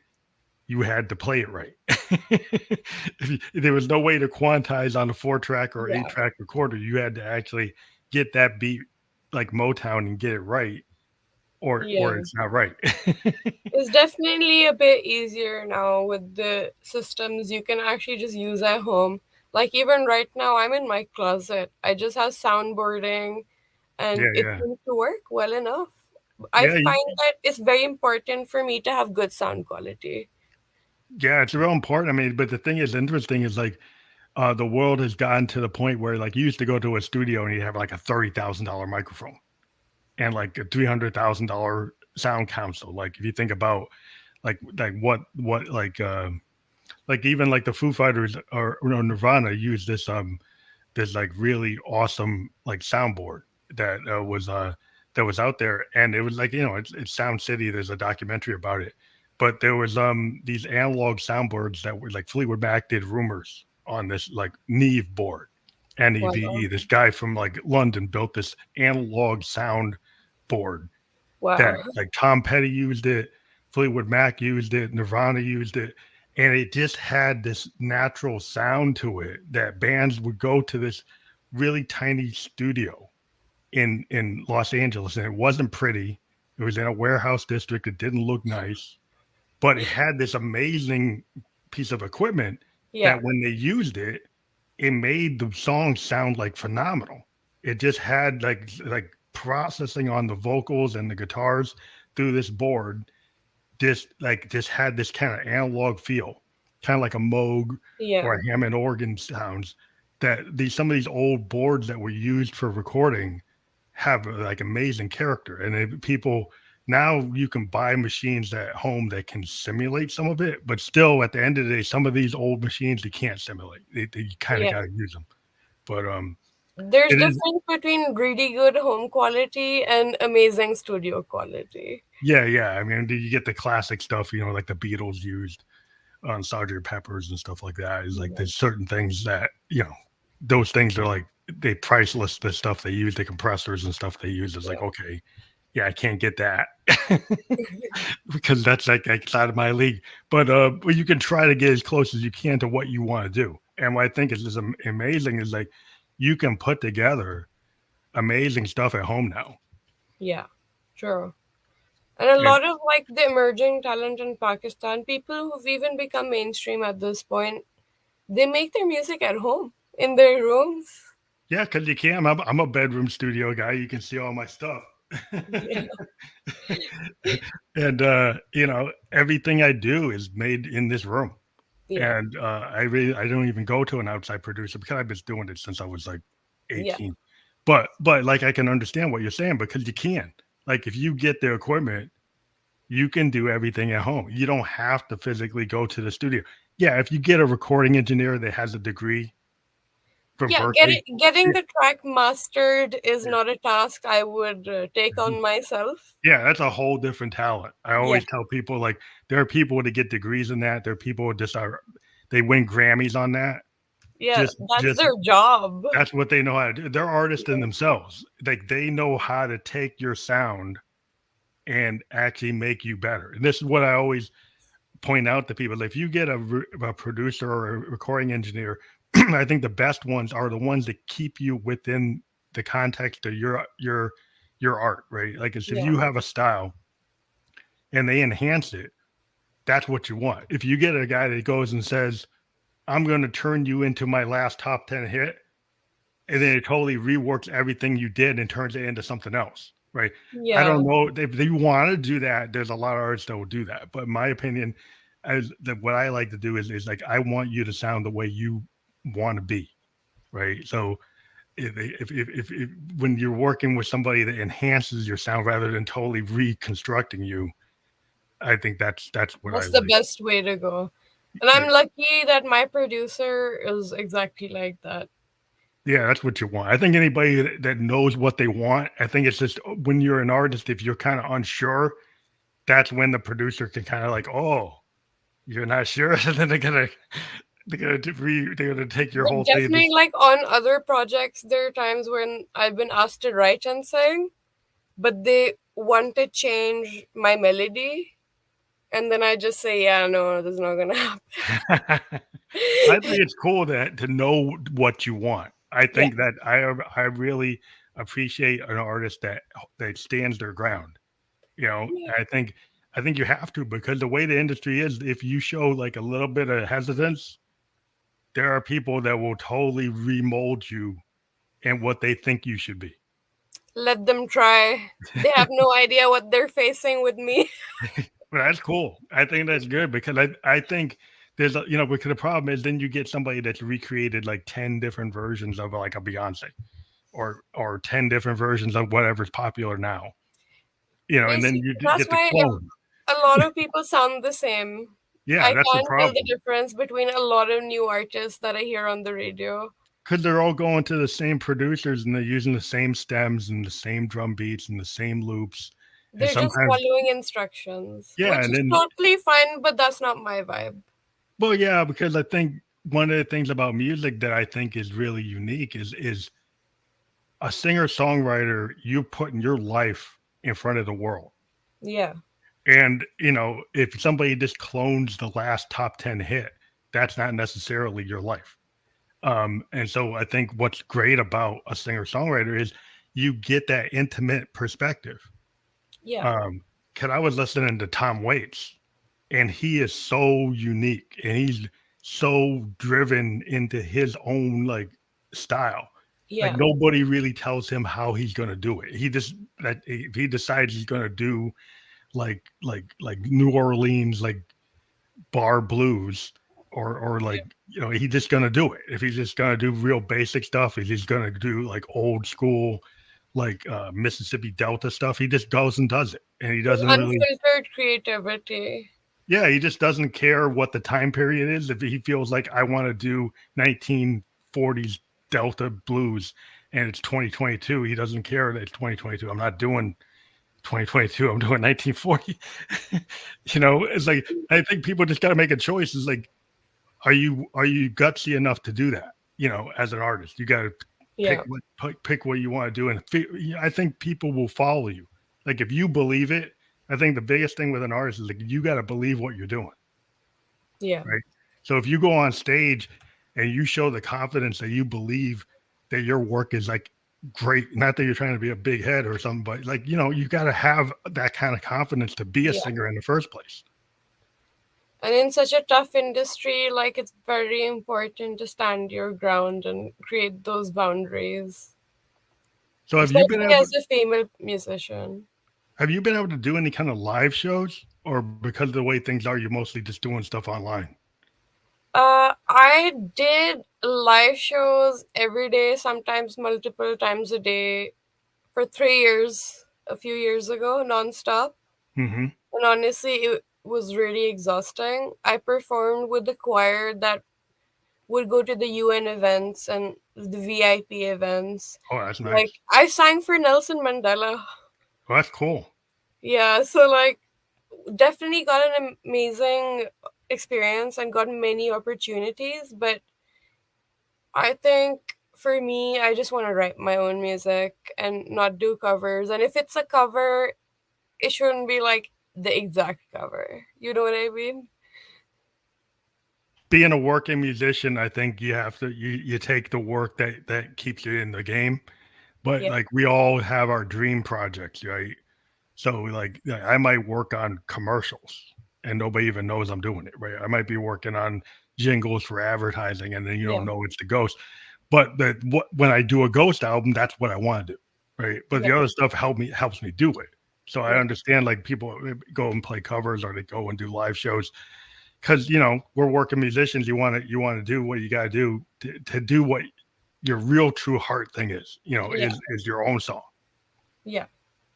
you had to play it right. There was no way to quantize on a 4 track or eight Yeah. track recorder. You had to actually get that beat like Motown and get it right, or Yeah. it's not right. It's definitely a bit easier now with the systems you can actually just use at home. Like even right now, I'm in my closet. I just have soundboarding and Yeah, it yeah, seems to work well enough. I yeah, find that it's very important for me to have good sound quality. yeah. It's real important. I mean, but the thing is interesting is like the world has gotten to the point where like you used to go to a studio and you have like a $30,000 microphone and like a $300,000 sound console. Like if you think about like what like even like the Foo Fighters or Nirvana used this like really awesome like soundboard that that was out there, and it was like it's Sound City. There's a documentary about it, but there was these analog soundboards that were like Fleetwood Mac did Rumors on this like Neve board, Wow. NEVE. This guy from like London built this analog sound board that Wow. like Tom Petty used it, Fleetwood Mac used it, Nirvana used it, and it just had this natural sound to it that bands would go to this really tiny studio in Los Angeles, and it wasn't pretty. It was in a warehouse district. It didn't look nice, but it had this amazing piece of equipment Yeah. that when they used it, it made the song sound like phenomenal. It just had like processing on the vocals and the guitars through this board, just had this kind of analog feel, kind of like a Moog or Yeah. a Hammond organ sounds that these some of these old boards that were used for recording have like amazing character. And people now you can buy machines at home that can simulate some of it, but still at the end of the day, some of these old machines you can't simulate. You kind of Yeah. got to use them. But There's it is difference between really good home quality and amazing studio quality. yeah, yeah. I mean, you get the classic stuff, like the Beatles used on Sergeant Peppers and stuff like that. Is like Yeah. there's certain things that those things are like they priceless. The stuff they use, the compressors and stuff they use is like Yeah. okay, yeah, I can't get that because that's like outside of my league. But you can try to get as close as you can to what you want to do. And what I think is just amazing is like you can put together amazing stuff at home now. Yeah. True. And a And lot of like the emerging talent in Pakistan, people who've even become mainstream at this point, they make their music at home in their rooms. yeah, because you can. I'm a bedroom studio guy. You can see all my stuff. Yeah. And everything I do is made in this room. Yeah. And I don't even go to an outside producer because I've been doing it since I was like Yeah. 18. but like I can understand what you're saying because you can. Like if you get the equipment, you can do everything at home. You don't have to physically go to the studio. Yeah, if you get a recording engineer that has a degree from Yeah, Berkeley, getting yeah, the track mastered is yeah. not a task I would take Mhm. on myself. Yeah, that's a whole different talent. I Yeah, always tell people like there are people that get degrees in that. There are people who just are they win Grammys on that. yeah, that's Just their job. that's what they know how to do. They're artists in themselves. Like they know how to take your sound and actually make you better. And this is what I always point out to people. If you get a producer or a recording engineer, I think the best ones are the ones that keep you within the context of your art, right? Like if Yeah, you have a style and they enhance it, that's what you want. If you get a guy that goes and says, I'm going to turn you into my last top 10 hit, and then it totally reworks everything you did and turns it into something else, right? I yeah. don't know if they want to do that. There's a lot of artists that will do that, but in my opinion, as that what I like to do is like I want you to sound the way you want to be, right? So if when you're working with somebody that enhances your sound rather than totally reconstructing you, I think that's what I That's the like. best way to go. And Yeah, I'm lucky that my producer is exactly like that. yeah, that's what you want. I think anybody that knows what they want, I think it's just when you're an artist, if you're kind of unsure, that's when the producer can kind of like, oh, you're not sure, and then they're gonna take your But whole thing. definitely, like on other projects, there are times when I've been asked to write and sing, but they want to change my melody. And then I just say, yeah, no, that's not gonna happen. I think it's cool that to know what you want. I Yeah, think that I really appreciate an artist that stands their ground. You know, yeah. I think you have to because the way the industry is, if you show like a little bit of hesitance, there are people that will totally remold you and what they think you should be. Let them try. They have no idea what they're facing with me. But that's cool. I think that's good because I think there's a, you know, because the problem is then you get somebody that's recreated like 10 different versions of like a Beyonce or 10 different versions of whatever's popular now. You know, and then Basically, you that's get the why clone. a lot of people sound the same. Yeah, I that's the can't tell the problem. difference between a lot of new artists that I hear on the radio. Because they're all going to the same producers and they're using the same stems and the same drum beats and the same loops. And They're just sometimes, following instructions, yeah, which and is then totally fine, but that's not my vibe. well, yeah, because I think one of the things about music that I think is really unique is a singer songwriter, you're putting your life in front of the world. Yeah, And, you know, if somebody just clones the last top 10 hit, that's not necessarily your life. And so I think what's great about a singer songwriter is you get that intimate perspective. yeah, Um, cause I was listening to Tom Waits and he is so unique and he's so driven into his own like style. Like yeah, nobody really tells him how he's gonna do it. He just that if he decides he's gonna do like New Orleans like bar blues or like you know he's just gonna do it. If he's just gonna do real basic stuff, if he's gonna do like old school like Mississippi Delta stuff, he just goes and does it, and he doesn't really. unfiltered creativity. Yeah, he just doesn't care what the time period is. If he feels like I want to do 1940s Delta blues and it's 2022, he doesn't care that it's 2022. I'm not doing 2022. I'm doing 1940. You know, it's like I think people just got to make a choice. Is like, are you gutsy enough to do that? You know, as an artist, you got to Yeah, pick what you want to do, and I think people will follow you. Like if you believe it, I think the biggest thing with an artist is like you got to believe what you're doing, yeah, right? So if you go on stage and you show the confidence that you believe that your work is like great, not that you're trying to be a big head or something, but like you know, you got to have that kind of confidence to be a yeah. singer in the first place. And in such a tough industry, like it's very important to stand your ground and create those boundaries, So especially as a female musician. have you been able to do any kind of live shows, or because of the way things are, you're mostly just doing stuff online? I did live shows every day, sometimes multiple times a day, for 3 years, a few years ago, nonstop. Mm-hmm. And honestly, it was really exhausting. I performed with the choir that would go to the UN events and the VIP events. Oh, that's Like, nice. I sang for Nelson Mandela. Well, that's cool. Yeah, so like, definitely got an amazing experience and got many opportunities, but I think for me, I just want to write my own music and not do covers. And if it's a cover, it shouldn't be like the exact cover. You know what I mean? Being a working musician, I think you have to you take the work that keeps you in the game. But Yeah, like we all have our dream projects, right? So like I might work on commercials and nobody even knows I'm doing it, right? I might be working on jingles for advertising and then you don't yeah, know it's the ghost. But when I do a ghost album, that's what I want to do, right? But the yeah, other stuff helps me do it. So I yeah, understand like people go and play covers or they go and do live shows because we're working musicians. You want to do what you got to do to do what your real true heart thing is. yeah, Is your own song. yeah,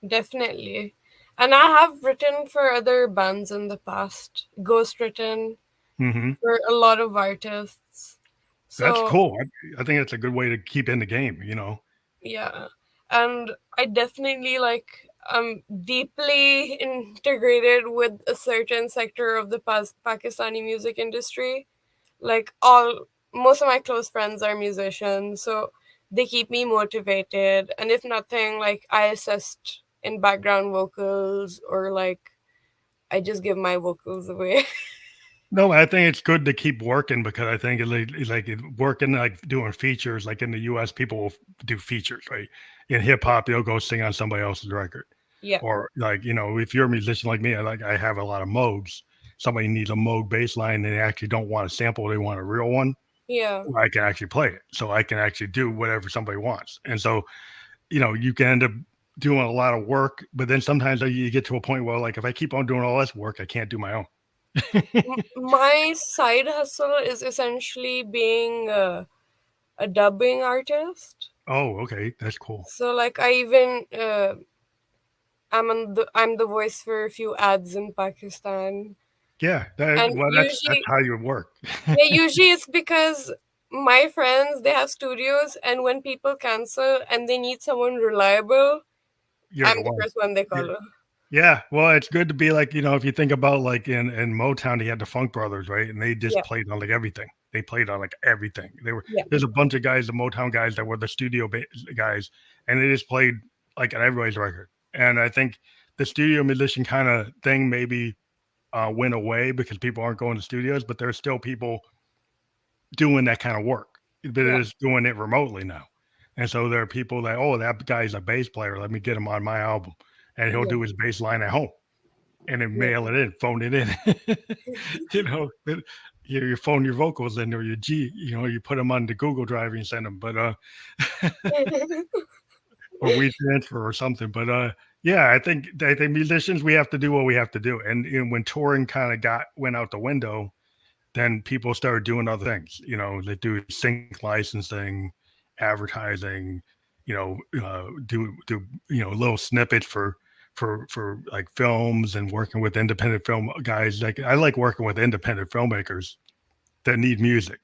definitely. And I have written for other bands in the past, ghost written Hmm. for a lot of artists. That's So cool. I think it's a good way to keep in the game. yeah, and I definitely like deeply integrated with a certain sector of the Pakistani music industry. Like all most of my close friends are musicians, so they keep me motivated. And if nothing, like I assist in background vocals or like I just give my vocals away. No, I think it's good to keep working because I think working like doing features like in the U.S. people will do features, right? In hip hop, they'll go sing on somebody else's record, Yeah, or like if you're a musician like me, I have a lot of Moogs. Somebody needs a Moog bass line, and they actually don't want a sample; they want a real one. yeah, I can actually play it, so I can actually do whatever somebody wants, and so you can end up doing a lot of work, but then sometimes you get to a point where like if I keep on doing all this work, I can't do my own. My side hustle is essentially being a dubbing artist. Oh, okay, that's cool. So like I even I'm the voice for a few ads in Pakistan. Yeah, And that's usually how you work. yeah, usually it's because my friends they have studios and when people cancel and they need someone reliable, You're I'm the the one. first one they Yeah, call. yeah. Well, it's good to be like if you think about like in Motown, they had the Funk Brothers, right? And they just Yeah, played on like everything. They played on like everything. yeah, There's a bunch of guys, the Motown guys that were the guys, and they just played like on everybody's record. And I think the studio musician kind of thing maybe went away because people aren't going to studios, but there's still people doing that kind of work, but it yeah, is doing it remotely now. And so there are people that, oh, that guy's a bass player. Let me get him on my album. And he'll yeah, do his bass line at home and then yeah. mail it in, phone it in. You phone your vocals in or your G, you put them on the Google Drive and send them, but, or we transfer or something. But, yeah, I think musicians, we have to do what we have to do. And when touring kind of went out the window, then people started doing other things. They do sync licensing, advertising, do little snippets for like films and working with independent film guys. Like I like working with independent filmmakers that need music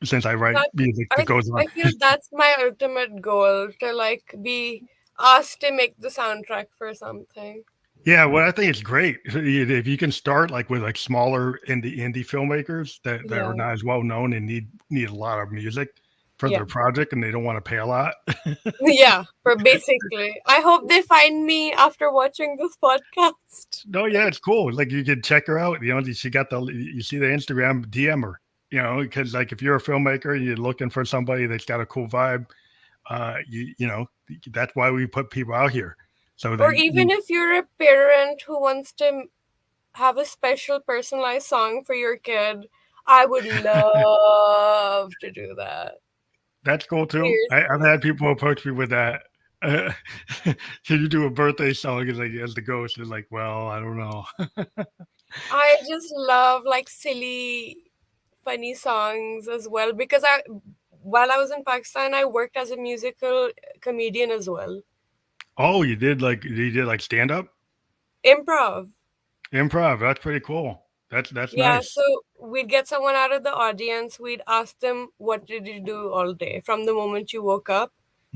since I write That music that I goes on. I feel that's my ultimate goal to like be asked to make the soundtrack for something. Yeah, well, I think it's great if you can start like with like smaller indie filmmakers that are Yeah, not as well known and need a lot of music for yeah. their project and they don't want to pay a lot. Yeah, for basically. I hope they find me after watching this podcast. No, yeah, it's cool. Like you can check her out. She got you see the Instagram DM her. Because like if you're a filmmaker and you're looking for somebody that's got a cool vibe, that's why we put people out here. So Or that even if you're a parent who wants to have a special personalized song for your kid, I would love to do that. that's cool too. I've Seriously. had people approach me with that. Uh, can you do a birthday song? It's like as the ghost is like, well, I don't know. I just love like silly funny songs as well because I while I was in Pakistan, I worked as a musical comedian as well. Oh, you did like stand up, Improv. improv. That's pretty cool. That's Yeah, nice. so we'd get someone out of the audience, we'd ask them, what did you do all day from the moment you woke up?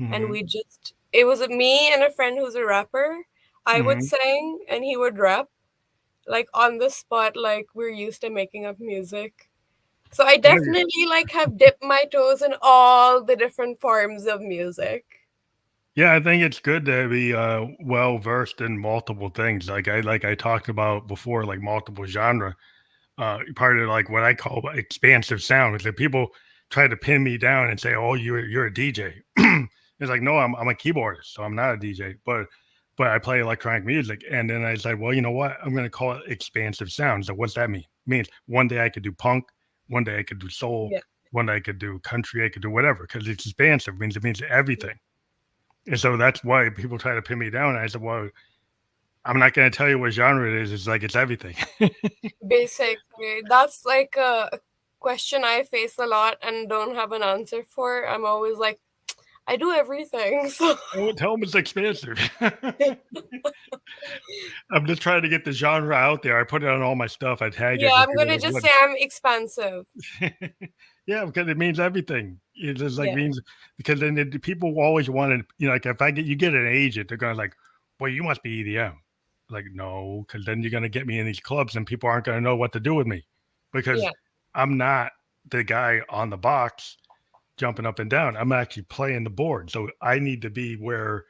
And Hmm. we just, it was me and a friend who's a rapper. I would Hmm. sing and he would rap, like on the spot, like we're used to making up music. So I Yeah, definitely like have dipped my toes in all the different forms of music. yeah. I think it's good to be well versed in multiple things. Like I talked about before, like multiple genre. Part of like what I call expansive sound is that people try to pin me down and say, "Oh, you're a DJ." It's like, no, I'm a keyboardist, so I'm not a DJ, but I play electronic music. And then I said, well, you know what? I'm going to call it expansive sound. So what's that mean? It means one day I could do punk, one day I could do soul, Yeah. one day I could do country, I could do whatever because it's expansive. It means everything. And so that's why people try to pin me down. And I said, well, I'm not going to tell you what genre it is. It's like it's everything. Basically, that's like a question I face a lot and don't have an answer for. I'm always like, I do everything. So Tell them it's expansive. I'm just trying to get the genre out there. I put it on all my stuff. I tag yeah, it, and I'm people are gonna like, just "What?" say I'm expansive. Yeah, because it means everything. It just like Yeah, means because then people always want to, like if you get an agent, they're going to like, well, you must be EDM. Like, no, because then you're going to get me in these clubs and people aren't going to know what to do with me because yeah, I'm not the guy on the box jumping up and down. I'm actually playing the board. So I need to be where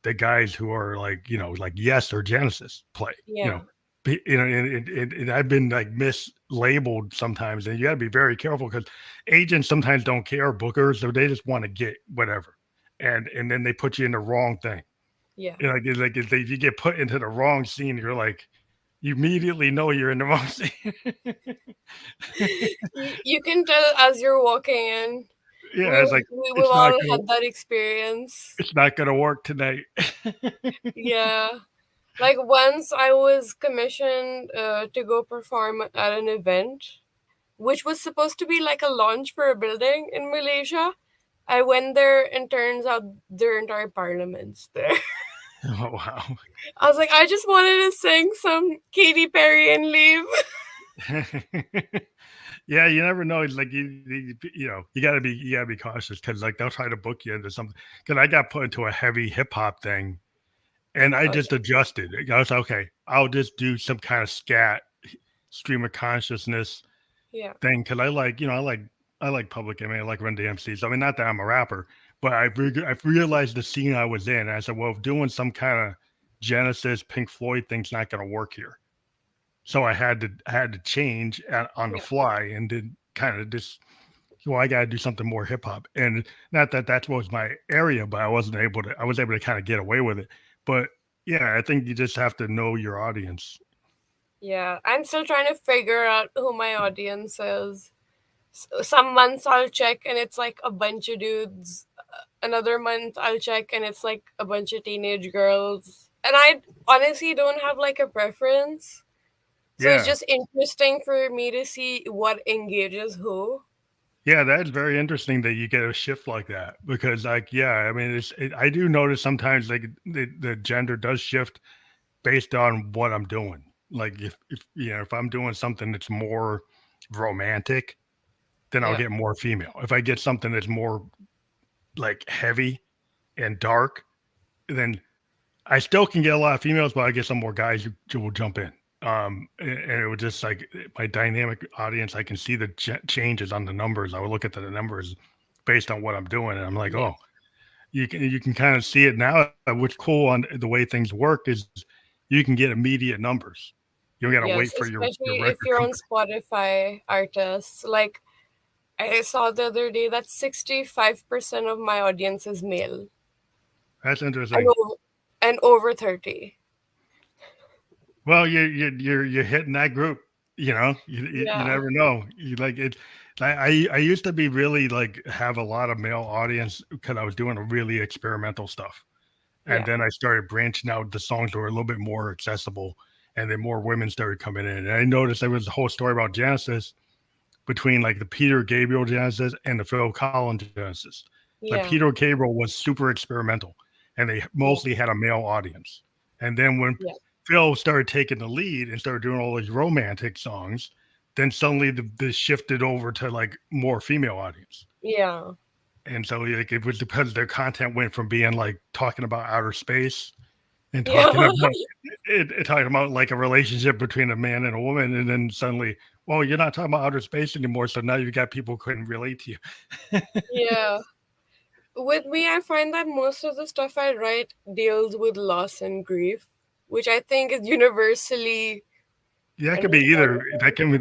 the guys who are like, like Yes or Genesis play, yeah, and I've been like mislabeled sometimes, and you got to be very careful because agents sometimes don't care, bookers, so they just want to get whatever, and then they put you in the wrong thing. yeah. Like if you get put into the wrong scene, you're like, you immediately know you're in the wrong scene. You can tell as you're walking in. Yeah, it's like We've it's not all gonna had that experience. it's not gonna work tonight. Yeah. Like once I was commissioned to go perform at an event, which was supposed to be like a launch for a building in Malaysia. I went there and turns out their entire parliament's there. Oh wow. I was like, I just wanted to sing some Katy Perry and leave. Yeah, you never know. It's like you gotta be cautious because like they'll try to book you into something. Because I got put into a heavy hip hop thing, and I Oh just adjusted. I was like, okay. I'll just do some kind of scat stream of consciousness yeah, thing because I like Public Enemy. I like Run DMC. So I mean, not that I'm a rapper, but I realized the scene I was in. And I said, well, doing some kind of Genesis, Pink Floyd thing's not going to work here. So I had to change on the yeah, fly and did kind of just, well, I got to do something more hip hop. And not that that was my area, but I was able to kind of get away with it. But yeah, I think you just have to know your audience. yeah. I'm still trying to figure out who my audience is. Some months I'll check and it's like a bunch of dudes. Another month I'll check and it's like a bunch of teenage girls. And I honestly don't have like a preference. So it's Yeah. just interesting for me to see what engages who. Yeah, that's very interesting that you get a shift like that because, like, yeah, I mean, I do notice sometimes like the gender does shift based on what I'm doing. Like, if I'm doing something that's more romantic, then I'll Yeah, get more female. If I get something that's more like heavy and dark, then I still can get a lot of females, but I get some more guys who will jump in. And it was just like my dynamic audience. I can see the changes on the numbers. I would look at the numbers based on what I'm doing, and I'm like, yeah, oh, you can kind of see it now. What's cool on the way things work is you can get immediate numbers. You don't got to wait yes, for your especially if record you're on company. Spotify artists. Like I saw the other day that 65% of my audience is male That's and interesting. over 30. Well, you're hitting that group. You Yeah, never know. You like it. I used to be really like have a lot of male audience because I was doing a really experimental stuff, and yeah, then I started branching out. The songs were a little bit more accessible, and then more women started coming in. And I noticed there was a whole story about Genesis, between like the Peter Gabriel Genesis and the Phil Collins Genesis. Like Yeah. Peter Gabriel was super experimental, and they Yeah. mostly had a male audience. And then when Yeah. Phil started taking the lead and started doing all these romantic songs, then suddenly this shifted over to like more female audience. Yeah. And so like it was because their content went from being like talking about outer space and Yeah. talking about like a relationship between a man and a woman, and then suddenly, well, you're not talking about outer space anymore, so now you've got people who couldn't relate to you. Yeah. With me, I find that most of the stuff I write deals with loss and grief, which I think is universally Yeah, that could be either. understandable. That can be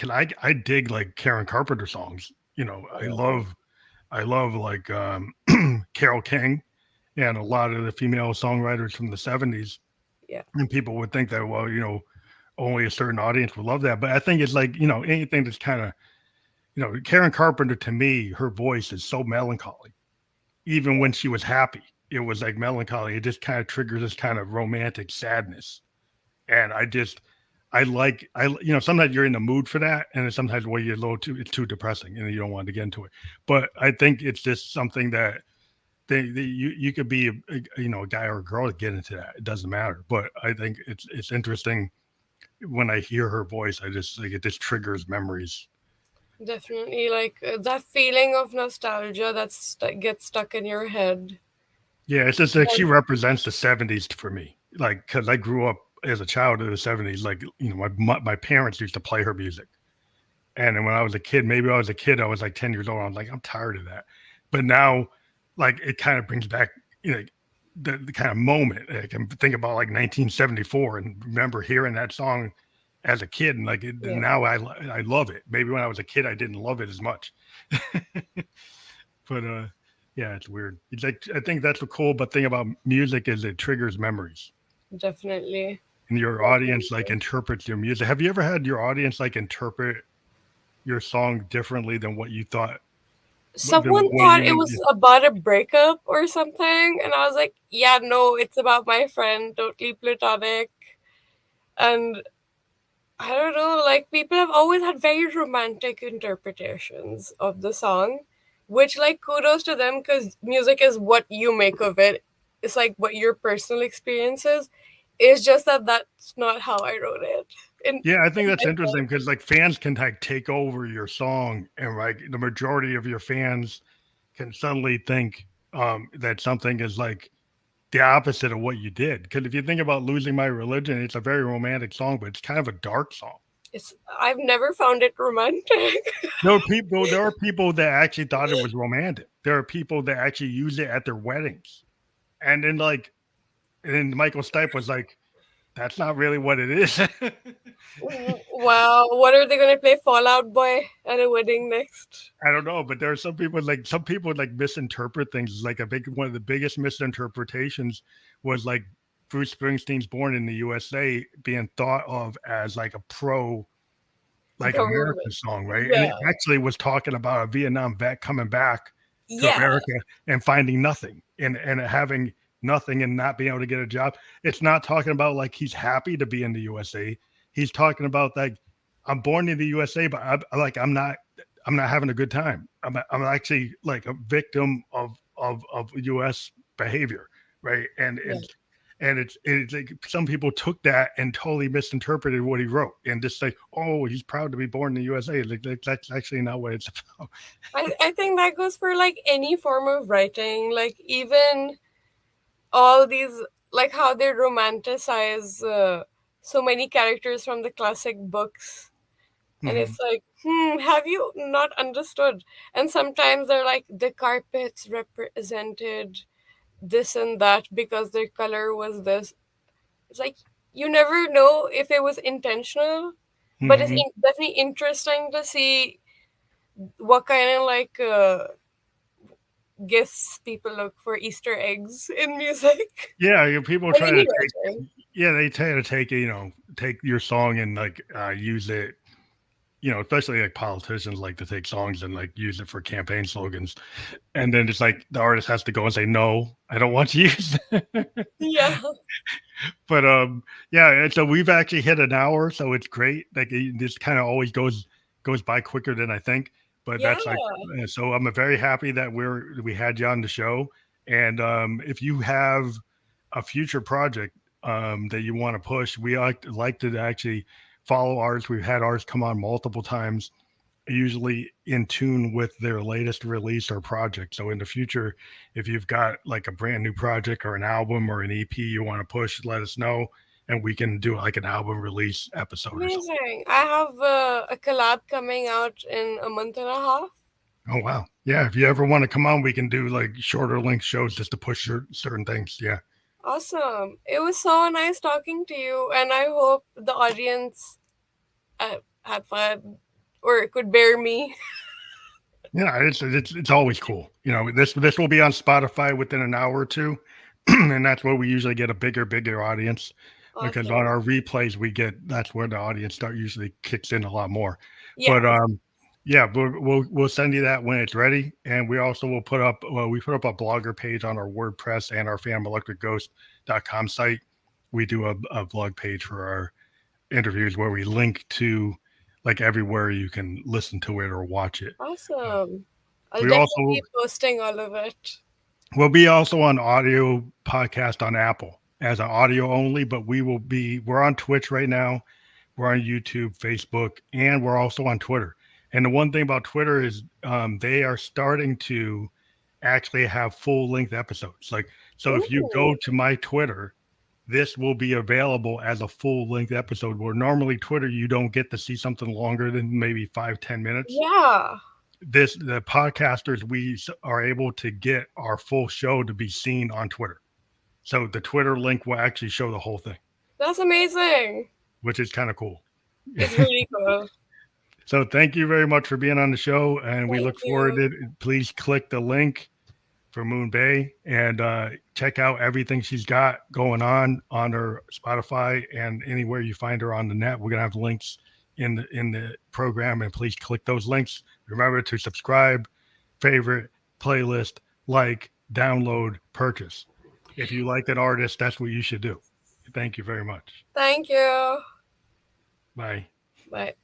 that. I dig like Karen Carpenter songs. I love like Carole King and a lot of the female songwriters from the 70s. Yeah. And people would think that, well, only a certain audience would love that. But I think it's like, anything that's kind of, Karen Carpenter, to me, her voice is so melancholy. Even when she was happy, it was like melancholy. It just kind of triggers this kind of romantic sadness. And sometimes you're in the mood for that. And then sometimes when you're it's too depressing and you don't want to get into it. But I think it's just something that you could be a guy or a girl to get into that. It doesn't matter. But I think it's interesting when I hear her voice. I just like it just triggers memories. Definitely, like that feeling of nostalgia that gets stuck in your head. Yeah, it's just like she represents the 70s for me. Like, because I grew up as a child in the 70s. Like, my parents used to play her music. And then when I was a kid, I was like 10 years old. I was like, I'm tired of that. But now, like, it kind of brings back, the kind of moment. I can think about like 1974 and remember hearing that song as a kid. And like, now I love it. Maybe when I was a kid, I didn't love it as much. But, yeah, it's weird. It's like I think that's the cool but thing about music is it triggers memories. Definitely. And your audience like interprets your music. Have you ever had your audience like interpret your song differently than what you thought? Someone thought it was about a breakup or something, and I was like, yeah, no, it's about my friend, totally platonic. And I don't know, like people have always had very romantic interpretations of the song, which like kudos to them because music is what you make of it. It's like what your personal experience is. It's just that that's not how I wrote it. Yeah, I think that's interesting because like fans can like take over your song, and like the majority of your fans can suddenly think that something is like the opposite of what you did. Because if you think about Losing My Religion, it's a very romantic song, but it's kind of a dark song. I've never found it romantic. There are people that actually thought it was romantic. There are people that actually use it at their weddings. And then Michael Stipe was like, that's not really what it is. Wow, what are they going to play Fall Out Boy at a wedding next? I don't know, but there are some people misinterpret things. Like one of the biggest misinterpretations was like Bruce Springsteen's Born in the USA being thought of as like a pro like American song, right? Yeah. And it actually was talking about a Vietnam vet coming back to America and finding nothing and having nothing and not being able to get a job. It's not talking about like he's happy to be in the USA. He's talking about like I'm born in the USA, but I'm not having a good time. I'm actually like a victim of US behavior, right? And it's like some people took that and totally misinterpreted what he wrote and just like, oh, he's proud to be born in the USA. Like that's actually not what it's about. I think that goes for like any form of writing, like even all these, like how they romanticize so many characters from the classic books. And it's like, have you not understood? And sometimes they're like, the carpets represented this and that because their color was this. It's like, you never know if it was intentional, but it's definitely interesting to see what kind of like gifts people look for, Easter eggs in music. Yeah, people try to they try to take your song and like use it. Especially like politicians like to take songs and like use it for campaign slogans, and then it's like the artist has to go and say, "No, I don't want to use it." Yeah. But yeah, and so we've actually hit an hour, so it's great. Like this kind of always goes goes by quicker than I think. But Yeah. that's like, so I'm very happy that we had you on the show. And if you have a future project that you want to push, we like to actually follow ours. We've had ours come on multiple times, usually in tune with their latest release or project. So in the future, if you've got like a brand new project or an album or an EP you want to push, let us know, and we can do like an album release episode or something. Amazing. I have a collab coming out in a month and a half. Oh wow, yeah. If you ever want to come on, we can do like shorter length shows just to push certain things. Yeah. Awesome. It was so nice talking to you, and I hope the audience had fun or could bear me. Yeah, it's always cool. You know, this will be on Spotify within an hour or two, and that's where we usually get a bigger audience. Because on Awesome. our replays that's where the audience usually kicks in a lot more. Yeah. But yeah, we'll send you that when it's ready, and we also will put up we put up a blogger page on our WordPress and our phantomelectricghost.com site. We do a blog page for our interviews where we link to like everywhere you can listen to it or watch it. Awesome. I'll We also definitely be posting all of it. will be also on audio podcast on Apple as an audio only, but we're on Twitch right now. We're on YouTube, Facebook, and we're also on Twitter. And the one thing about Twitter is they are starting to actually have full length episodes. Like, so if you go Ooh. to my Twitter, this will be available as a full length episode where normally Twitter, you don't get to see something longer than maybe 5-10 minutes. Yeah. The podcasters, we are able to get our full show to be seen on Twitter. So the Twitter link will actually show the whole thing, That's amazing. which is kind of cool. It's really cool. So thank you very much for being on the show, and we Thank look forward you. to it. Please click the link for Moonbae and check out everything she's got going on her Spotify and anywhere you find her on the net. We're gonna have links in the program, and please click those links. Remember to subscribe, favorite, playlist, like, download, purchase. If you like an artist, that's what you should do. Thank you very much. Thank you. Bye. Bye.